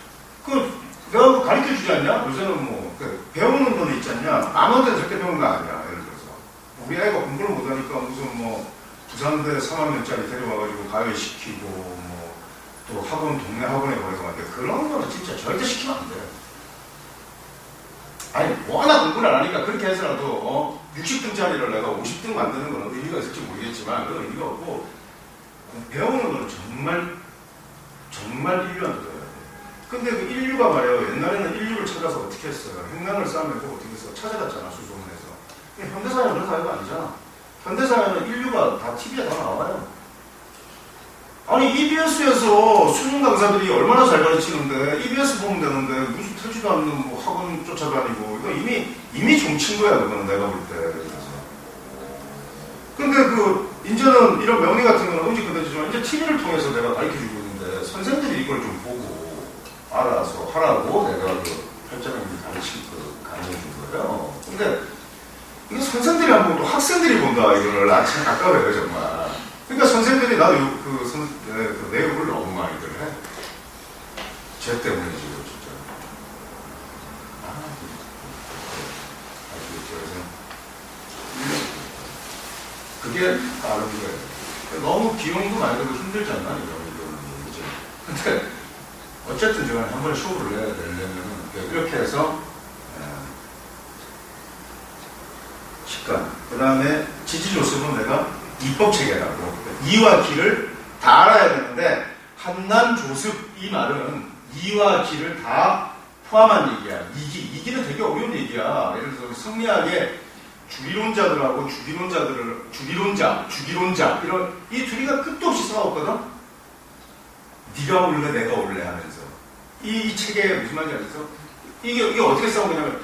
내가 뭐 가르쳐 주지 않냐? 요새는 뭐 배우는 거는 있지 않냐? 아무한테나 절대 배우는 거 아니야. 예를 들어서 우리 애가 공부를 못하니까 무슨 뭐 부산대 3학년짜리 데려와가지고 가외시키고 뭐 또 학원 동네 학원에 보내고 하는데 그런 거는 진짜 절대 시키면 안 돼. 아니 워낙 공부를 안 하니까 그렇게 해서라도 60등짜리를 내가 50등 만드는 건 의미가 있을지 모르겠지만 그건 의미가 없고 배우는 건 정말 인류한테 배워야 돼. 근데 그 인류가 말이에요. 옛날에는 인류를 찾아서 어떻게 했어요? 핵난을 쌓으면서 어떻게 했어? 찾아갔잖아, 수소문에서. 현대사회는 그런 사회가 아니잖아. 현대사회는 인류가 다 TV에 다 나와요. 아니 EBS에서 수능 강사들이 얼마나 잘 가르치는데 EBS 보면 되는데 무슨 되지도 않는 뭐 학원 쫓아다니고 이거 이미 종친 거야 그거는 내가 볼 때. 근데 이제는 이런 명리 같은 거는 음식그대지만 이제 TV를 통해서 내가 가르쳐주고 있는데 선생들이 이걸 좀 보고 알아서 하라고 내가 활자명리 강의해 준 거예요. 근데 이거 선생들이 안 보고 또 학생들이 본다 이거를 참 아까워요 정말. 그러니까 선생들이 나도 내 욕을 너무 많이들 해. 쟤 때문이지 진짜. 그게 다른 거예요. 너무 비용도 많이 들고 힘들잖아 이런 얘기지. 근데 어쨌든 제가 한 번에 쇼를 내려면은 이렇게 해서 식관. 그 다음에 지지조습은 내가 입법체계라고. 이와 기를 다 알아야 되는데 한난조습 이 말은 이와 기를 다 포함한 얘기야. 이기는 되게 어려운 얘기야. 예를 들어서 성리학의 주기론자들하고 주기론자 이런 이 둘이가 끝도 없이 싸웠거든. 네가 올래 내가 올래 하면서 이 책에 무슨 말인지 알겠어? 이게 어떻게 싸우냐면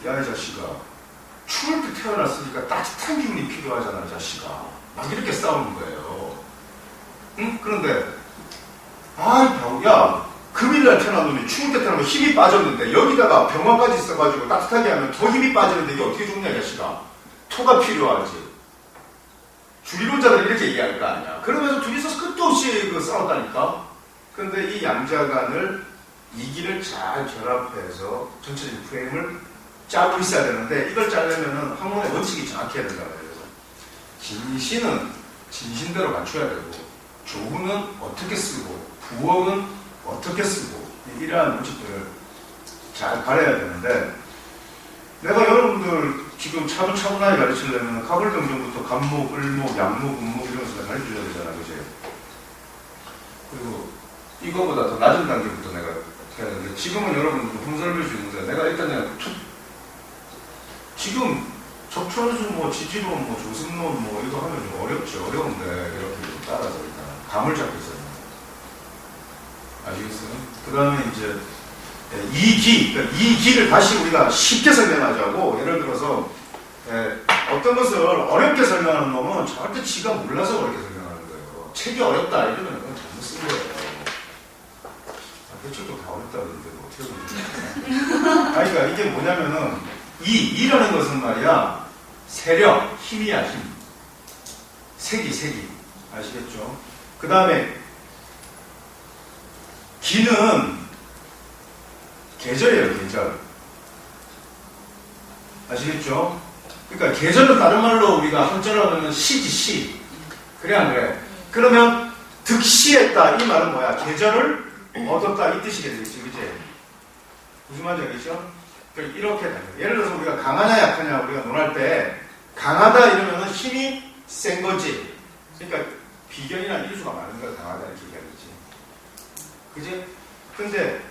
야 이 자식아 추울 때 태어났으니까 따뜻한 기운이 필요하잖아 이 자식아 막 이렇게 싸우는 거예요. 응? 그런데 야 금일날 태어났더니 추울 때 태어나면 힘이 빠졌는데 여기다가 병화까지 있어가지고 따뜻하게 하면 더 힘이 빠지는데 이게 어떻게 좋냐 이 자식아. 토가 필요하지. 주리론자들이 이렇게 얘기할 거 아니야. 그러면서 둘이서 끝도 없이 싸웠다니까. 근데 이 양자간을 이기를 잘 결합해서 전체적인 프레임을 짜고 있어야 되는데 이걸 짜려면은 학문의 원칙이 정확해야 된다고 해요. 진신은 진신대로 맞춰야 되고 조문은 어떻게 쓰고 부어는 어떻게 쓰고 이러한 원칙들을 잘 가려야 되는데 내가 여러분들 지금 차분차분하게 가르치려면 가불병전부터 간목, 을목, 양목, 음목 이러면서 가르쳐줘야 되잖아 그치? 그리고 이거보다 더 낮은 단계부터 내가 해야 되는데 지금은 여러분들 혼선을 수 있는데 내가 일단 그냥 지금 적천수 뭐 지지론 뭐 조승론 뭐 이거 하면 좀 어렵죠. 어려운데 이렇게 좀 따라서 일단 감을 잡고 있어요. 아시겠어요? 그 다음에 이제 그러니까 이 기를 다시 우리가 쉽게 설명하자고. 예를 들어서 어떤 것을 어렵게 설명하는 놈은 절대 지가 몰라서 어렵게 설명하는 거예요. 책이 어렵다 이러면 그건 잘못 쓴 거예요. 그 책도 다 어렵다 그러는데 뭐 어떻게 보면 그러니까 이게 뭐냐면은 이라는 것은 말이야 세력, 힘이야 힘. 색이 아시겠죠? 그 다음에 기는 계절이에요 계절. 아시겠죠? 그러니까 계절은 다른 말로 우리가 한자로 하면 시지 시. 그래 안 그래? 그러면 득시했다 이 말은 뭐야? 계절을 얻었다 이 뜻이 되겠지 그치? 무슨 말인지 알겠죠? 이렇게 돼요. 예를 들어서 우리가 강하냐 약하냐 우리가 논할 때 강하다 이러면은 힘이 센 거지. 그러니까 비견이나 일수가 많은 걸 강하다 이렇게 얘기하겠지. 그지? 근데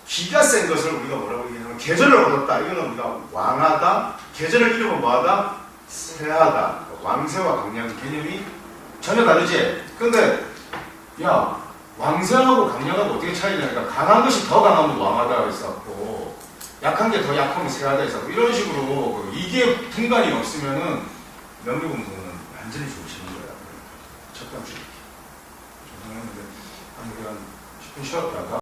기가 센 것을 우리가 뭐라고 얘기하냐면 계절을 얻었다. 이거는 우리가 왕하다. 계절을 잃으면 뭐하다? 쇠하다. 왕세와 강량 개념이 전혀 다르지. 근데 야 왕세하고 강량하고 어떻게 차이냐니까 강한 것이 더 강하면 왕하다 했었고 약한 게 더 약하면 쇠하다 했었고 이런 식으로 이게 분간이 없으면은 명리 공부는 완전히 좋으시는 거야. 첫 번째. 죄송했는데 한 10분 쉬었다가